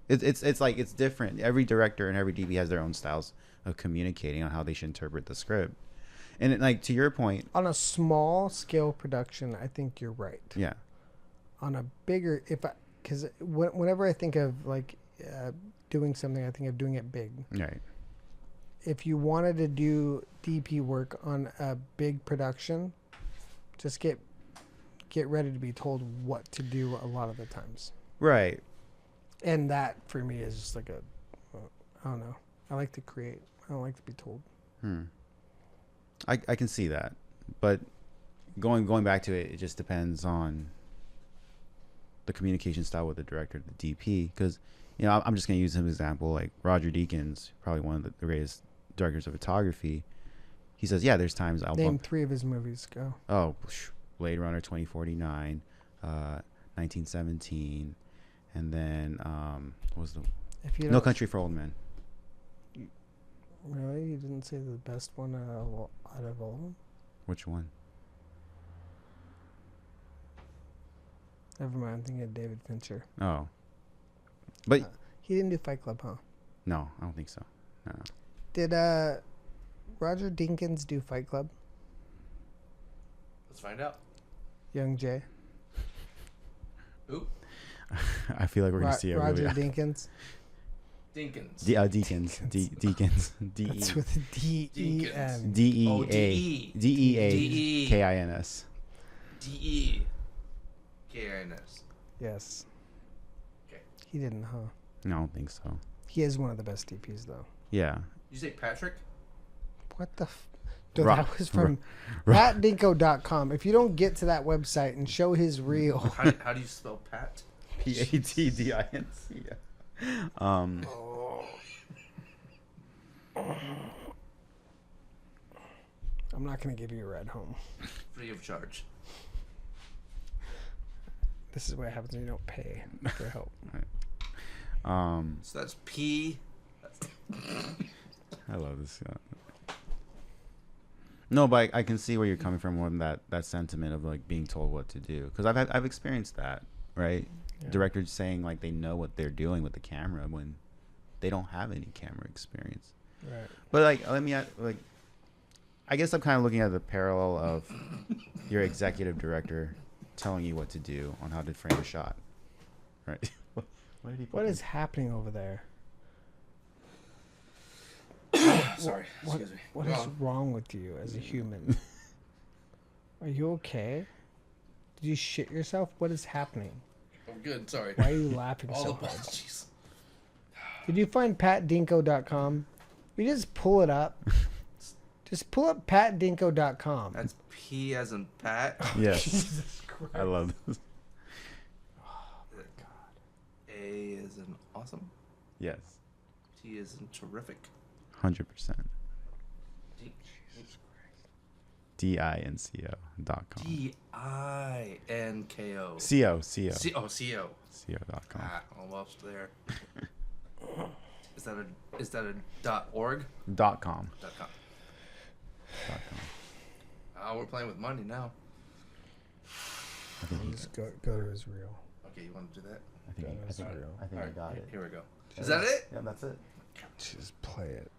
It's like it's different. Every director and every DP has their own styles of communicating on how they should interpret the script. And it, like to your point, On a small scale production, I think you're right. yeah, On a bigger, because whenever I think of like doing something, I think of doing it big. right, If you wanted to do DP work on a big production, just get ready to be told what to do a lot of the times. right. And that for me is just like I don't know. I like to create. I don't like to be told. I can see that, but going back to it, it just depends on the communication style with the director, the DP. Because I'm just gonna use him as an example. Like Roger Deakins, probably one of the greatest directors of photography. He says, yeah, there's times I'll Name bump. 3 of his movies. Go. Oh, Blade Runner 2049, 1917, and then what was the If you No don't, Country for Old Men? really, you didn't say the best one out of all of them. Which one? Never mind. I'm thinking of David Fincher. Oh, but He didn't do Fight Club, huh? no, I don't think so. No. Did Roger Deakins do Fight Club? Let's find out. Young Jay. Who? I feel like we're gonna see it. Roger Really. Dinkins. Dinkins. Deakins. Deakins. That's with a D-E-N. Oh, DEA. D-E. DEAKINS. D-E-K-I-N-S. Yes. Okay. He didn't, huh? No, I don't think so. He is one of the best DPs, though. Yeah. Did you say Patrick? What the Dude, Ro- that was from Ro- PatDinco.com. If you don't get to that website and show his reel. How do you spell Pat? PATDINC. I'm not going to give you a ride home. Free of charge. This is what happens when you don't pay for help. So that's P. I love this. No, but I can see where you're coming from more than that sentiment of like being told what to do, because I've experienced that, right? Yeah. Directors saying like they know what they're doing with the camera when they don't have any camera experience. Right. But like, I guess I'm kind of looking at the parallel of your executive director telling you what to do on how to frame a shot, right? What is happening over there? Sorry. What, Excuse me. what Go is on. wrong with you as a human? Are you okay? Did you shit yourself? What is happening? I'm good. Sorry. Why are you laughing All so the hard? jeez. Did you find PatDinco.com? You just pull it up. Just pull up PatDinco.com. That's P as in Pat. Yes, Jesus Christ. I love this. A is in awesome. Yes, T is in terrific. 100%. D- DINCO.com. D-I-N-K-O. CO. C-O. CO.com. Ah, almost there. Is that a .org? .com. .com. Oh, we're playing with money now. Just go to his reel. Okay, you want to do that? I think All I right, got it. Here we go. Is that it? Yeah, that's it. Just play it.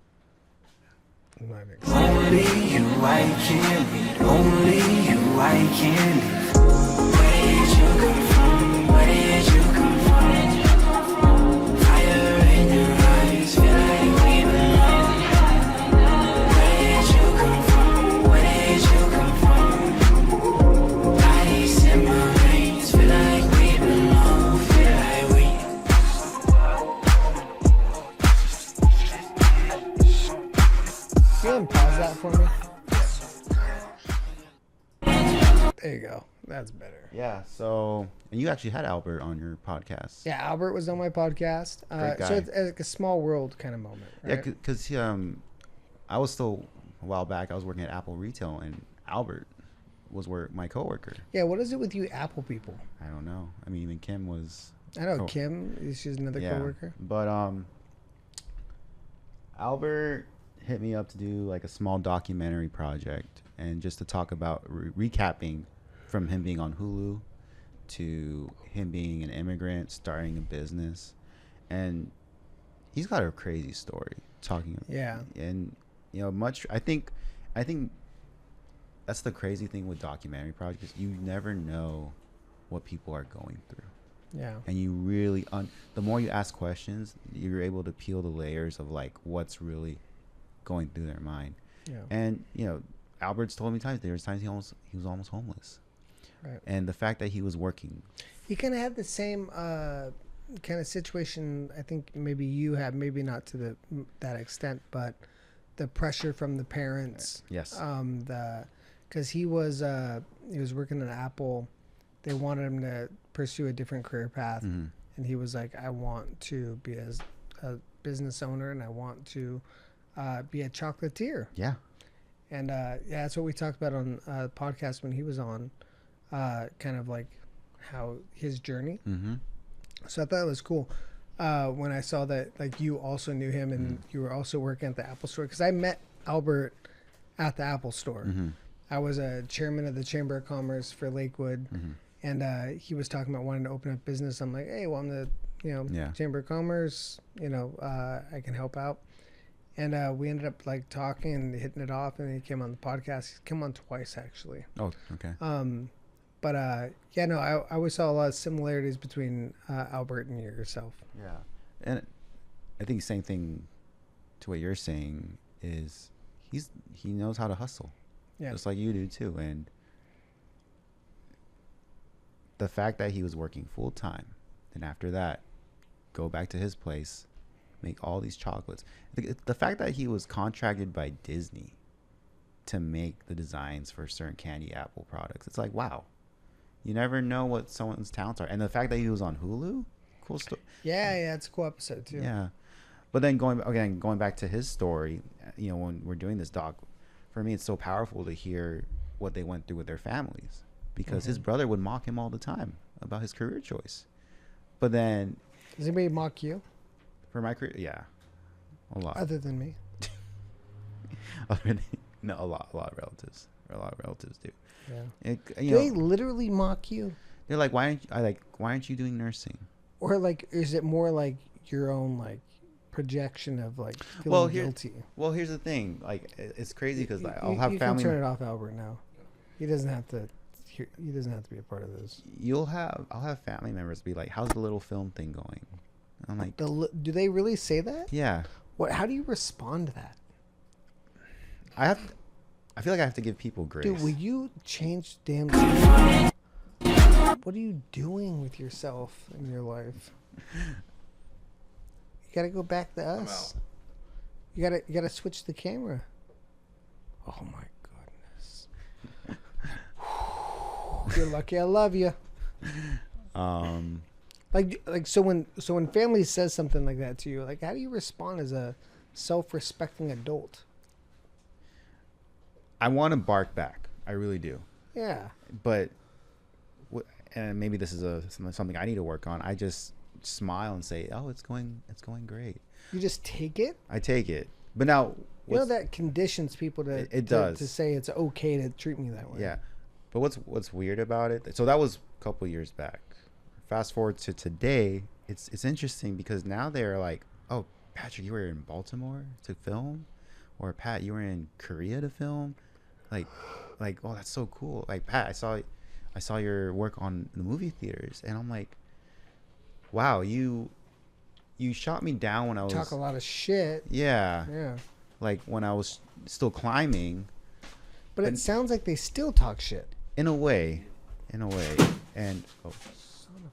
I'm not excited. Only you I can lead. Only you I can lead. Where did you come from? Where did you come from? Fire in your eyes, feel like we belong. Where did you come from? Where did you come from? Bodies in my veins, feel like we belong. Feel like we. Can you pause that for me? There you go. That's better. Yeah. So, and you actually had Albert on your podcast. Yeah, Albert was on my podcast. Great guy. So it's like a small world kind of moment, Yeah, right? because I was still a while back. I was working at Apple Retail, and Albert was my coworker. Yeah, what is it with you Apple people? I don't know. I mean, even Kim was. I know Kim. She's another coworker. But Albert hit me up to do like a small documentary project, and just to talk about recapping from him being on Hulu to him being an immigrant starting a business, and he's got a crazy story talking. Yeah. And I think that's the crazy thing with documentary projects. You never know what people are going through. Yeah. And you really the more you ask questions, you're able to peel the layers of like what's really going through their mind. Yeah. And Albert's told me there was times he was almost homeless. Right. And the fact that he was working. He kind of had the same kind of situation. I think maybe you have, maybe not to that extent, but the pressure from the parents. Yes. Because he was working at Apple. They wanted him to pursue a different career path, and he was like, I want to be a business owner, and I want to be a chocolatier. Yeah. And that's what we talked about on the podcast when he was on, kind of like how his journey. Mm-hmm. So I thought it was cool when I saw that like you also knew him and you were also working at the Apple store, because I met Albert at the Apple store. Mm-hmm. I was a chairman of the Chamber of Commerce for Lakewood, and he was talking about wanting to open up business. I'm like, hey, well, I'm the Chamber of Commerce. I can help out. And we ended up like talking and hitting it off, and he came on the podcast. He's come on twice actually. Oh, okay. But I always saw a lot of similarities between Albert and yourself. Yeah. And I think the same thing to what you're saying is he knows how to hustle. Yeah. Just like you do too. And the fact that he was working full time, and after that, go back to his place, make all these chocolates. The fact that he was contracted by Disney to make the designs for certain candy apple products, it's like, wow. You never know what someone's talents are. And the fact that he was on Hulu, cool story. Yeah, it's a cool episode too. Yeah. But then going back to his story, when we're doing this doc, for me, it's so powerful to hear what they went through with their families, because his brother would mock him all the time about his career choice. But then, does anybody mock you? For my career, yeah, a lot. Other than me? No, a lot of relatives. A lot of relatives do. Yeah. Do they literally mock you? They're like, why aren't you doing nursing? Or like, is it more like your own like projection of like feeling guilty? Well, here's the thing. Like, it's crazy because I'll you have can family. turn it off, Albert. Now, he doesn't have to. He doesn't have to be a part of this. I'll have family members be like, "How's the little film thing going?" I'm like, do they really say that? yeah. What? How do you respond to that? I feel like I have to give people grace. Dude, will you change damn? What are you doing with yourself in your life? You gotta go back to us. You gotta switch the camera. Oh my goodness. You're lucky I love you. Like so when family says something like that to you, like how do you respond as a self-respecting adult? I want to bark back. I really do. Yeah. But and maybe this is something I need to work on. I just smile and say, "Oh, it's going great." You just take it? I take it. But now that conditions people to say it's okay to treat me that way. Yeah. But what's weird about it? So that was a couple years back. Fast forward to today, it's interesting because now they're like, "Oh, Patrick, you were in Baltimore to film?" Or "Pat, you were in Korea to film?" Like, oh, that's so cool. Like, "Pat, I saw your work on the movie theaters," and I'm like, "Wow, you shot me down when I was talk a lot of shit." Yeah. Like when I was still climbing. But it sounds like they still talk shit. In a way, and son of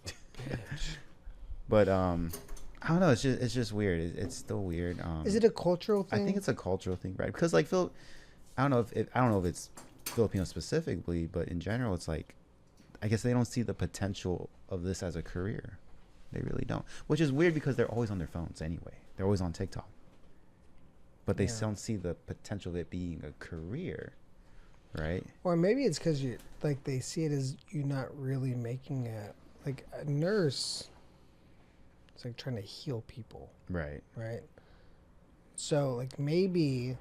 a bitch. But I don't know. It's just weird. It's still weird. Is it a cultural thing? I think it's a cultural thing, right? Because like Phil, I don't know if it's Filipinos specifically, but in general, it's like, I guess they don't see the potential of this as a career. They really don't, which is weird because they're always on their phones anyway. They're always on TikTok, but they don't see the potential of it being a career, right? Or maybe it's because you like they see it as you not really making a nurse. It's like trying to heal people, Right. right? So like maybe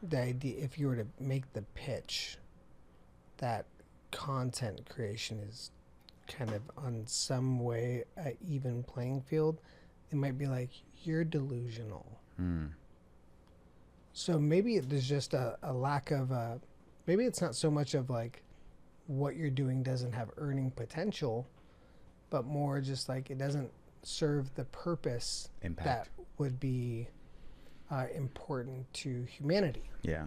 the idea, if you were to make the pitch, that content creation is kind of on some way an even playing field, it might be like, you're delusional. So maybe there's just a lack of maybe it's not so much of like what you're doing doesn't have earning potential, but more just like it doesn't serve the purpose Impact. that would be important to humanity. Yeah.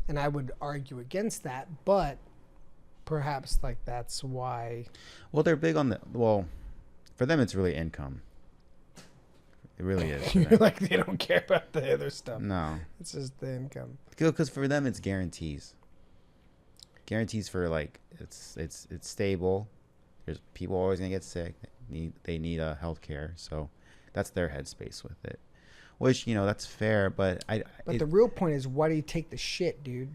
And I would argue against that, but perhaps like that's why. Well, they're big on for them it's really income. It really is. for them. Like they don't care about the other stuff. No, It's just the income. because for them it's guarantees. Guarantees for like it's stable. There's people always gonna get sick. They need a healthcare, so that's their headspace with it. Which that's fair, but But the real point is, why do you take the shit, dude?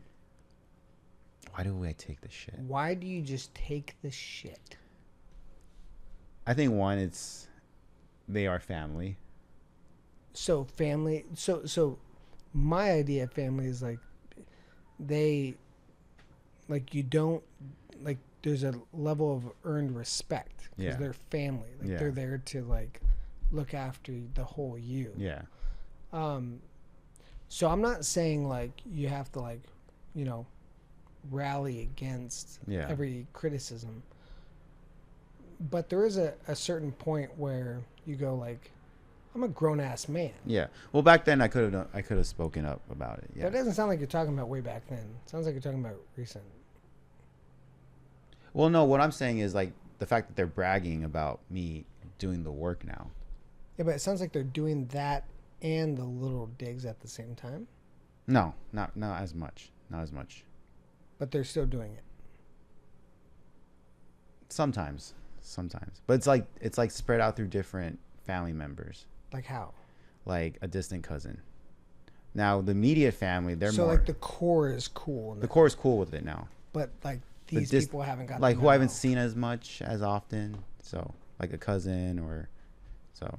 why do I take the shit? Why do you just take the shit? I think one, it's they are family. So family. So my idea of family is like they like you don't like. There's a level of earned respect because Yeah. they're family. Like Yeah. they're there to like look after the whole you. Yeah. So I'm not saying like you have to like, rally against Yeah. every criticism. But there is a certain point where you go like, I'm a grown ass man. Yeah. Well, back then I could have spoken up about it. Yeah. That doesn't sound like you're talking about way back then. It sounds like you're talking about recent. Well, no, what I'm saying is like the fact that they're bragging about me doing the work now. Yeah, but it sounds like they're doing that and the little digs at the same time. No, not as much. Not as much. But they're still doing it. Sometimes. But it's like spread out through different family members. Like how? Like a distant cousin. Now the immediate family, they're So more like the core is cool. the core is cool with it now. But like The these dis- people haven't got like the who I haven't memo. seen as much as often. So like a cousin or so,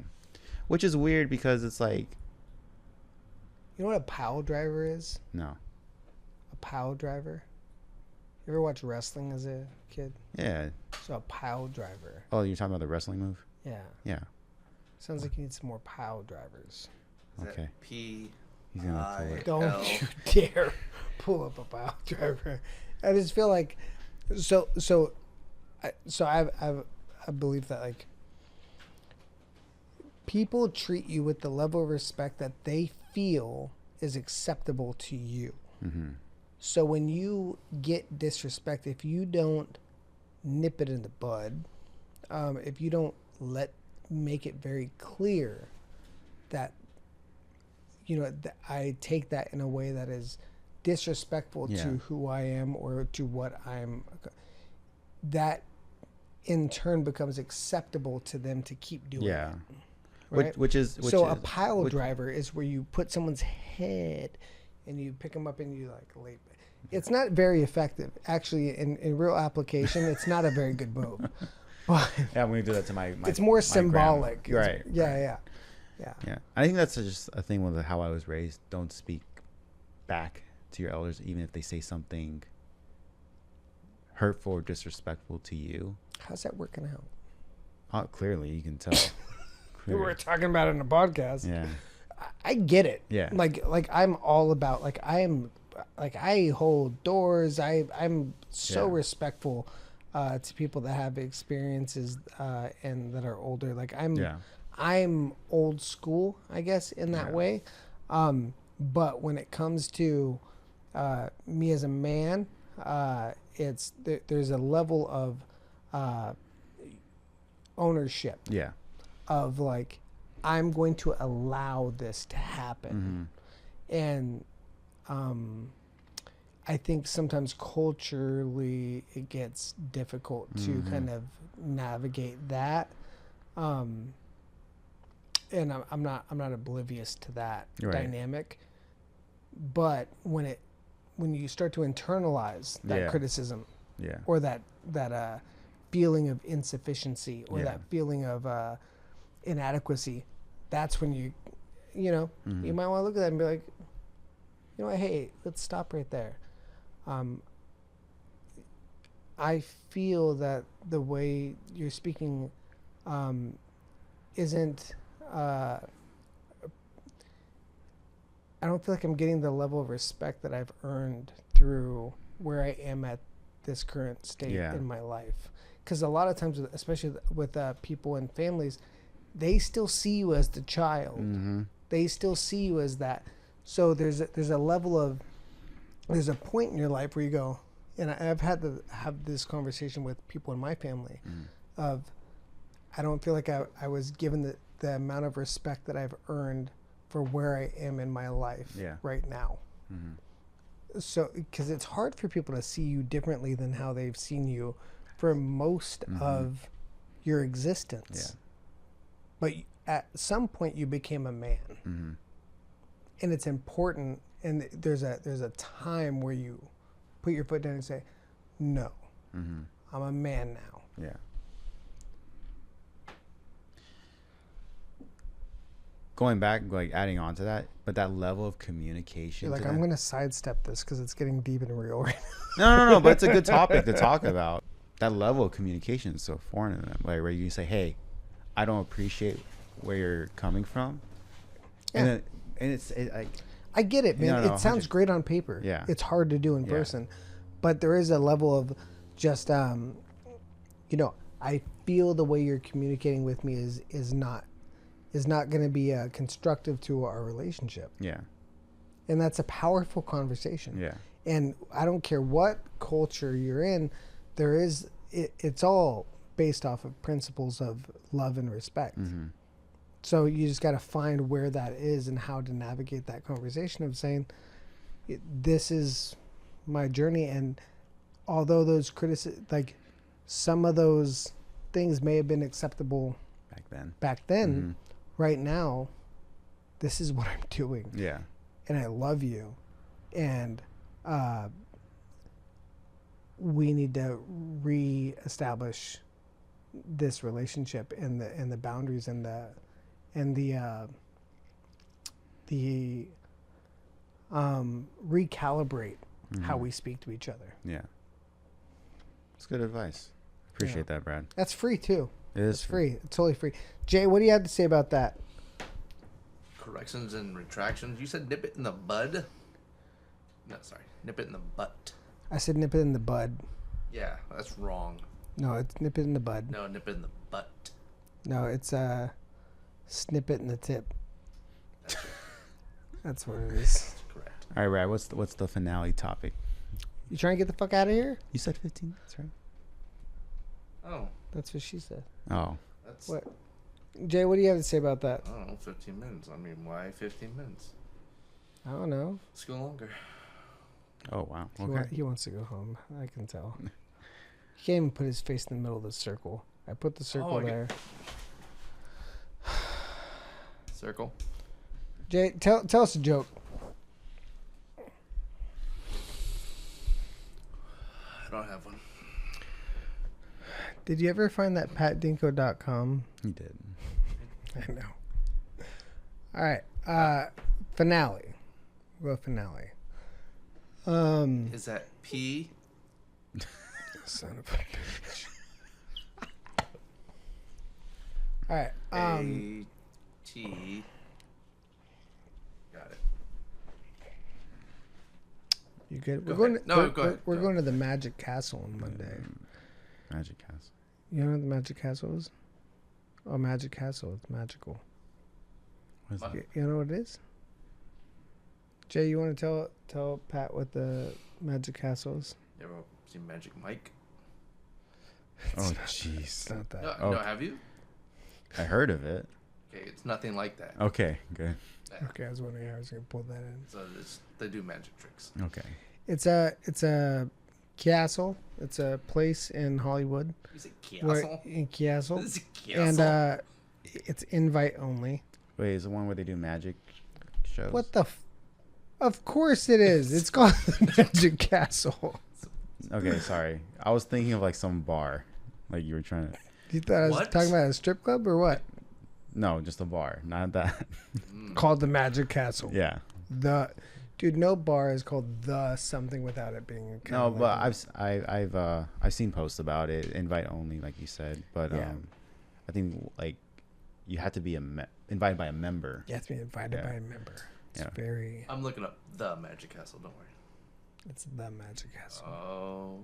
which is weird because it's like You know what a pile driver is? no. A pile driver? You ever watch wrestling as a kid? Yeah. So a pile driver. Oh, you're talking about the wrestling move? Yeah. Yeah. Sounds like you need some more pile drivers. Is Okay. that P? He's gonna pull it. Don't L? you dare pull up a pile driver. I just feel like I believe that like people treat you with the level of respect that they feel is acceptable to you. Mm-hmm. So when you get disrespect, if you don't nip it in the bud, if you don't make it very clear that I take that in a way that is disrespectful Yeah. to who I am or to what I'm, that in turn becomes acceptable to them to keep doing Yeah. it. Right? Which is A pile driver is where you put someone's head and you pick them up and you like lay. It's not very effective. Actually, in real application, it's not a very good move. But yeah, I'm gonna do that to my it's more my symbolic. grandma. It's- Right. Yeah. Yeah. I think that's just a thing with how I was raised. Don't speak back to your elders, even if they say something hurtful or disrespectful to you. How's that working out? Clearly, you can tell. We were Clearly. talking about it in a podcast. Yeah. I get it. Yeah. Like I'm all about I hold doors. I'm so Yeah. respectful to people that have experiences and that are older. Like I'm old school, I guess, in that Yeah. way. But when it comes to me as a man, there's a level of ownership Yeah. of like, I'm going to allow this to happen. Mm-hmm. And I think sometimes culturally it gets difficult to kind of navigate that. And I'm not oblivious to that Right. dynamic. But when you start to internalize that Yeah. criticism Yeah. or that feeling of insufficiency or Yeah. that feeling of inadequacy, that's when you might want to look at that and be like, you know what, hey, let's stop right there. I feel that the way you're speaking isn't. I don't feel like I'm getting the level of respect that I've earned through where I am at this current state Yeah. in my life. Because a lot of times, especially with people and families, they still see you as the child. Mm-hmm. They still see you as that. So there's a level of, there's a point in your life where you go, and I've had to have this conversation with people in my family of, I don't feel like I was given the amount of respect that I've earned for where I am in my life right now. Mm-hmm. So, because it's hard for people to see you differently than how they've seen you for most of your existence. Yeah. But at some point you became a man. Mm-hmm. And it's important, and there's a time where you put your foot down and say, no, Mm-hmm. I'm a man now. Yeah. Going back, like adding on to that, but that level of communication. You're like, to I'm that- going to sidestep this because it's getting deep and real right No, but it's a good topic to talk about. That level of communication is so foreign to them. Like where you say, hey, I don't appreciate where you're coming from. Yeah. And then, and it's I get it, man. No, It sounds 100. great on paper. Yeah. It's hard to do in Yeah. person. But there is a level of just, I feel the way you're communicating with me is not going to be constructive to our relationship. yeah. And that's a powerful conversation. Yeah. And I don't care what culture you're in, it's all based off of principles of love and respect. Mm-hmm. So you just got to find where that is and how to navigate that conversation of saying, this is my journey. And although those like some of those things may have been acceptable back then, right now, this is what I'm doing. Yeah. And I love you. And we need to reestablish this relationship and the boundaries and the recalibrate how we speak to each other. Yeah. It's good advice. Appreciate that, Brad. That's free too. It is It's free. It's totally free. Jay, what do you have to say about that? Corrections and retractions. You said nip it in the bud? No, sorry. Nip it in the butt. I said nip it in the bud. Yeah, that's wrong. No, it's nip it in the bud. No, nip it in the butt. No, it's snip it in the tip. That's what it is. Correct. All right, Brad. What's the finale topic? You trying to get the fuck out of here? You said 15 minutes, right? Oh, That's what she said. Oh. that's, What? Jay, what do you have to say about that? I don't know, 15 minutes. I mean, why 15 minutes? I don't know. Let's go longer. Oh wow. He, Okay. he wants to go home. I can tell. He can't even put his face in the middle of the circle. I put the circle I get- there. Circle. Jay, tell us a joke. I don't have one. Did you ever find that patdinco.com? You did. I know. All right. Finale. We'll go finale. Is that P? Son of a bitch. All right. A T. Got it. You good? Go We're going. ahead. To, No, we're, go ahead. We're Go going to the Magic Castle on Monday. Magic Castle. You know what the Magic Castle is? Oh, Magic Castle. It's magical. What's What? that? You know what it is? Jay, you want to tell Pat what the Magic Castle is? You ever seen Magic Mike? Oh jeez. It's not that. No, Oh. no, have you? I heard of it. Okay, it's nothing like that. Okay. Good. Yeah. Okay, I was wondering how I was going to pull that in. So they do magic tricks. Okay. It's a castle. It's a place in Hollywood. Is it Where, castle? in castle. Is it castle? And it's invite only. Wait, is the one where they do magic shows? What the? Of course it is. It's called the Magic Castle. Okay, sorry. I was thinking of like some bar, like you were trying to. You thought I was What? talking about a strip club or what? No, just a bar, not that. Called the Magic Castle. Yeah. Dude, no bar is called the something without it being. A kind No, of but like I've seen posts about it, invite only, like you said. But Yeah. I think like you have to be invited by a member. You have to be invited Yeah. by a member. It's Yeah. very. I'm looking up the Magic Castle. Don't worry. It's the Magic Castle. Oh.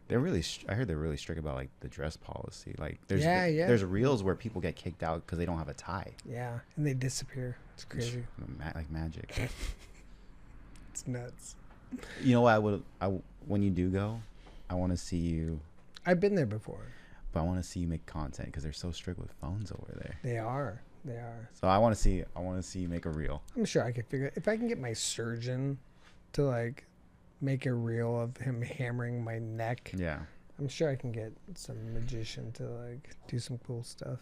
They're really. I heard they're really strict about like the dress policy. Like there's Yeah. there's reels where people get kicked out because they don't have a tie. Yeah, and they disappear. It's crazy. Like magic. It's nuts. You know what? When you do go, I want to see you. I've been there before. But I want to see you make content because they're so strict with phones over there. They are. They are. So I want to see you make a reel. I'm sure I could figure it. If I can get my surgeon to like make a reel of him hammering my neck, Yeah. I'm sure I can get some magician to like do some cool stuff.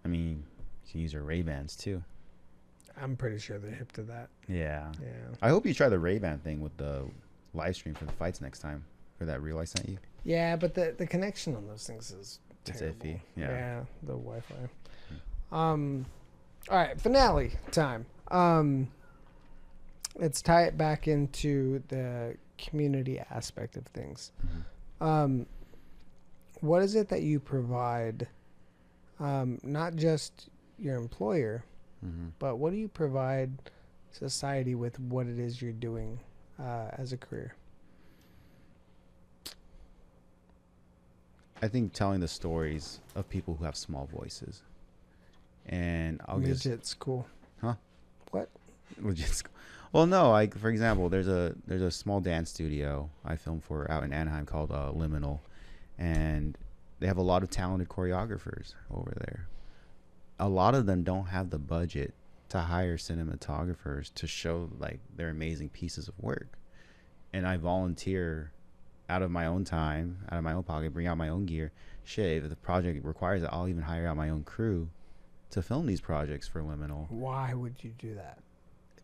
I mean, you can use your Ray-Bans too. I'm pretty sure they're hip to that. Yeah. Yeah. I hope you try the Ray-Ban thing with the live stream for the fights next time. For that reel I sent you. Yeah, but the connection on those things is It's terrible. iffy, yeah. The Wi-Fi. All right, finale time. Let's tie it back into the community aspect of things. What is it that you provide? Not just your employer, but what do you provide society with what it is you're doing as a career? I think telling the stories of people who have small voices. And I'll just Midgets, cool. Huh? What? Legit. Well, no, like for example, there's a small dance studio I filmed for out in Anaheim called Liminal, and they have a lot of talented choreographers over there. A lot of them don't have the budget to hire cinematographers to show like their amazing pieces of work, and I volunteer out of my own time, out of my own pocket, bring out my own gear. Shit, if the project requires it, I'll even hire out my own crew to film these projects for Liminal. Why would you do that?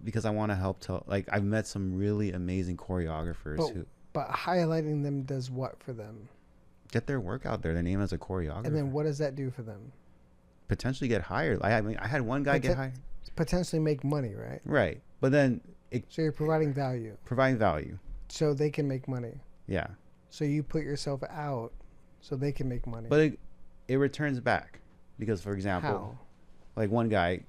Because I want to help tell. Like I've met some really amazing choreographers who But highlighting them does what for them? get their work out there. Their name as a choreographer. And then what does that do for them? Potentially get hired. I mean, I had one guy get hired. Potentially make money, right? Right, but then So you're providing value providing value. so they can make money. Yeah, So you put yourself out so they can make money. but it returns back because, for example, How? like one guy,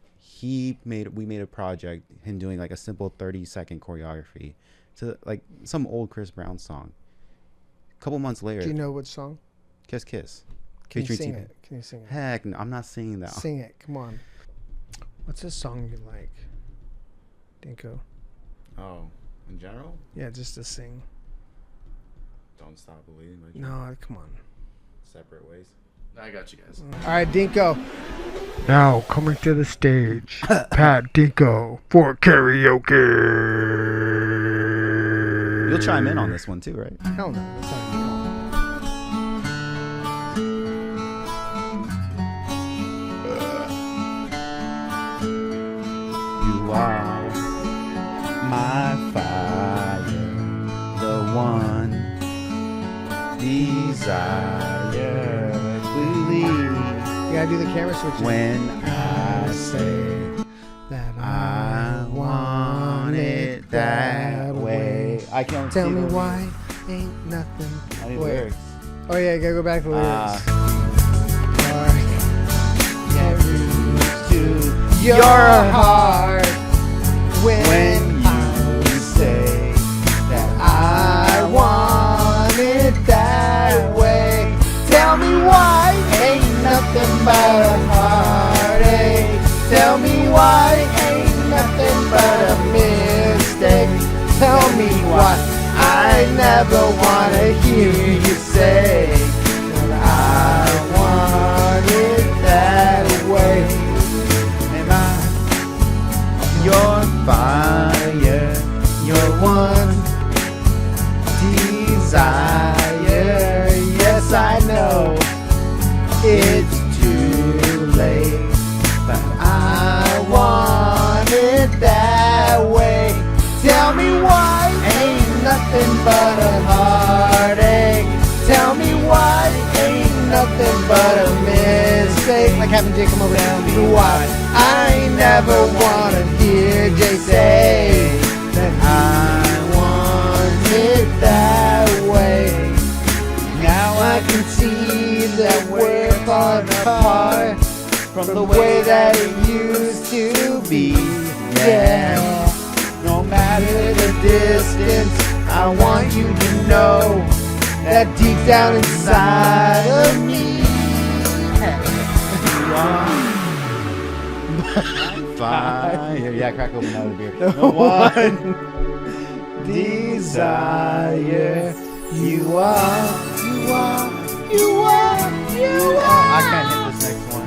we made a project, him doing like a simple 30-second choreography to like some old Chris Brown song. A couple months later, Do you know which song? Kiss Kiss. Can you featuring sing T-Pain. it? Can you sing it? Heck, no, I'm not singing that. Sing it. Come on. What's a song you like? Dinko. Oh, in general, Yeah, just to sing. Don't Stop Believing. No, come on. Separate ways. I got you guys. All right, Dinko. Now coming to the stage, Pat Dinko for karaoke. You'll chime in on this one too, right? Hell no. That's not you. You are my fire, the one desire. Believe You gotta do the camera switch. when I say That I want it that way. I can't Tell see me the why ain't nothing. I need Wait. lyrics. Oh yeah, you gotta go back to the lyrics. To Your heart when when you say that I want it that way. Tell me why ain't nothing but a heartache. Tell me why ain't nothing but a mistake. Tell me why I never wanna hear you say that I want it that way. and your fire, You're one Tell me why ain't nothing but a heartache. Tell me why ain't nothing but a mistake. Like having Jay come over. Tell me why I never wanna hear Jay say that I want it that way. Now I can see that we're far apart from the way that it used to be. Yeah. No matter the distance, I want you to know that deep down inside of me, Fire. Yeah, crack open another beer. the one desire you are, you are, you are, you are. I can't hit this next one.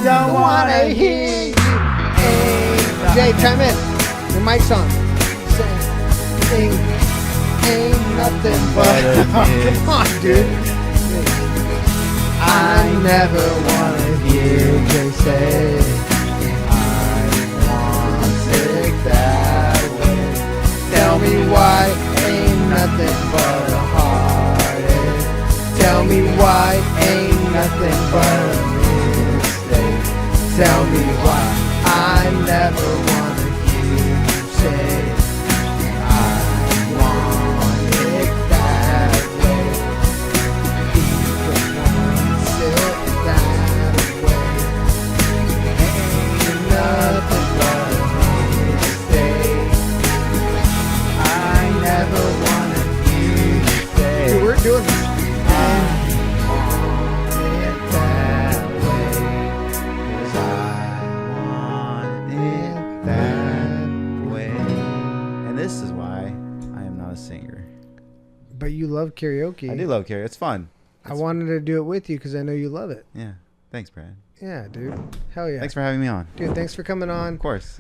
Don't wanna hear you. Hey, Jay, chime in. Your mic's on. Sing. Ain't nothing but come on, dude. I never wanna hear Jay say I want it that way. Tell me why ain't nothing but a heartache. Tell me why ain't nothing but a mistake. Tell me why I never wanna hear you say I want it that way. People want it that way. Ain't nothing but a mistake. I never wanna hear you say. Dude, we're doing this. I want it that way. 'Cause I want it that Way. And this is why I am not a singer. But you love karaoke. I do love karaoke. It's fun. I wanted to do it with you because I know you love it. Yeah. Thanks, Brad. Yeah, dude. Hell yeah. Thanks for having me on. Dude, thanks for coming on. Of course.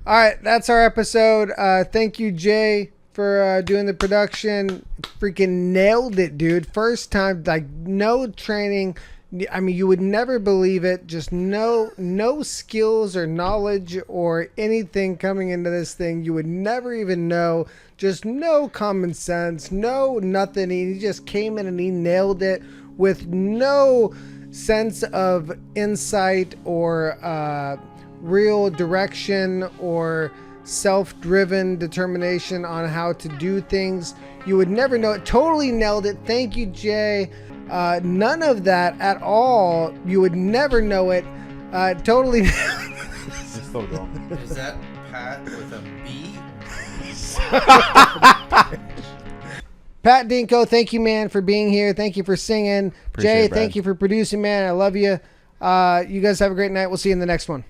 All right, that's our episode. Thank you, Jay, for doing the production. Freaking nailed it, dude. First time, like, no training. I mean, you would never believe it. Just no skills or knowledge or anything coming into this thing. You would never even know. Just no common sense, no nothing. He just came in and he nailed it with no sense of insight or real direction or self-driven determination on how to do things. You would never know it. Totally nailed it. Thank you, Jay. None of that at all. You would never know it. Totally. It's so dumb. Is that Pat with a B? Pat Dinco, thank you, man, for being here. Thank you for singing. Appreciate Jay, it, Brad. thank you for producing, man. I love you. You guys have a great night. We'll see you in the next one.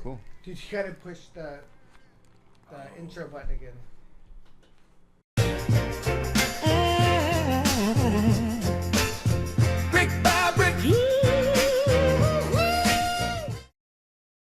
Cool. Dude, you gotta push the intro button again.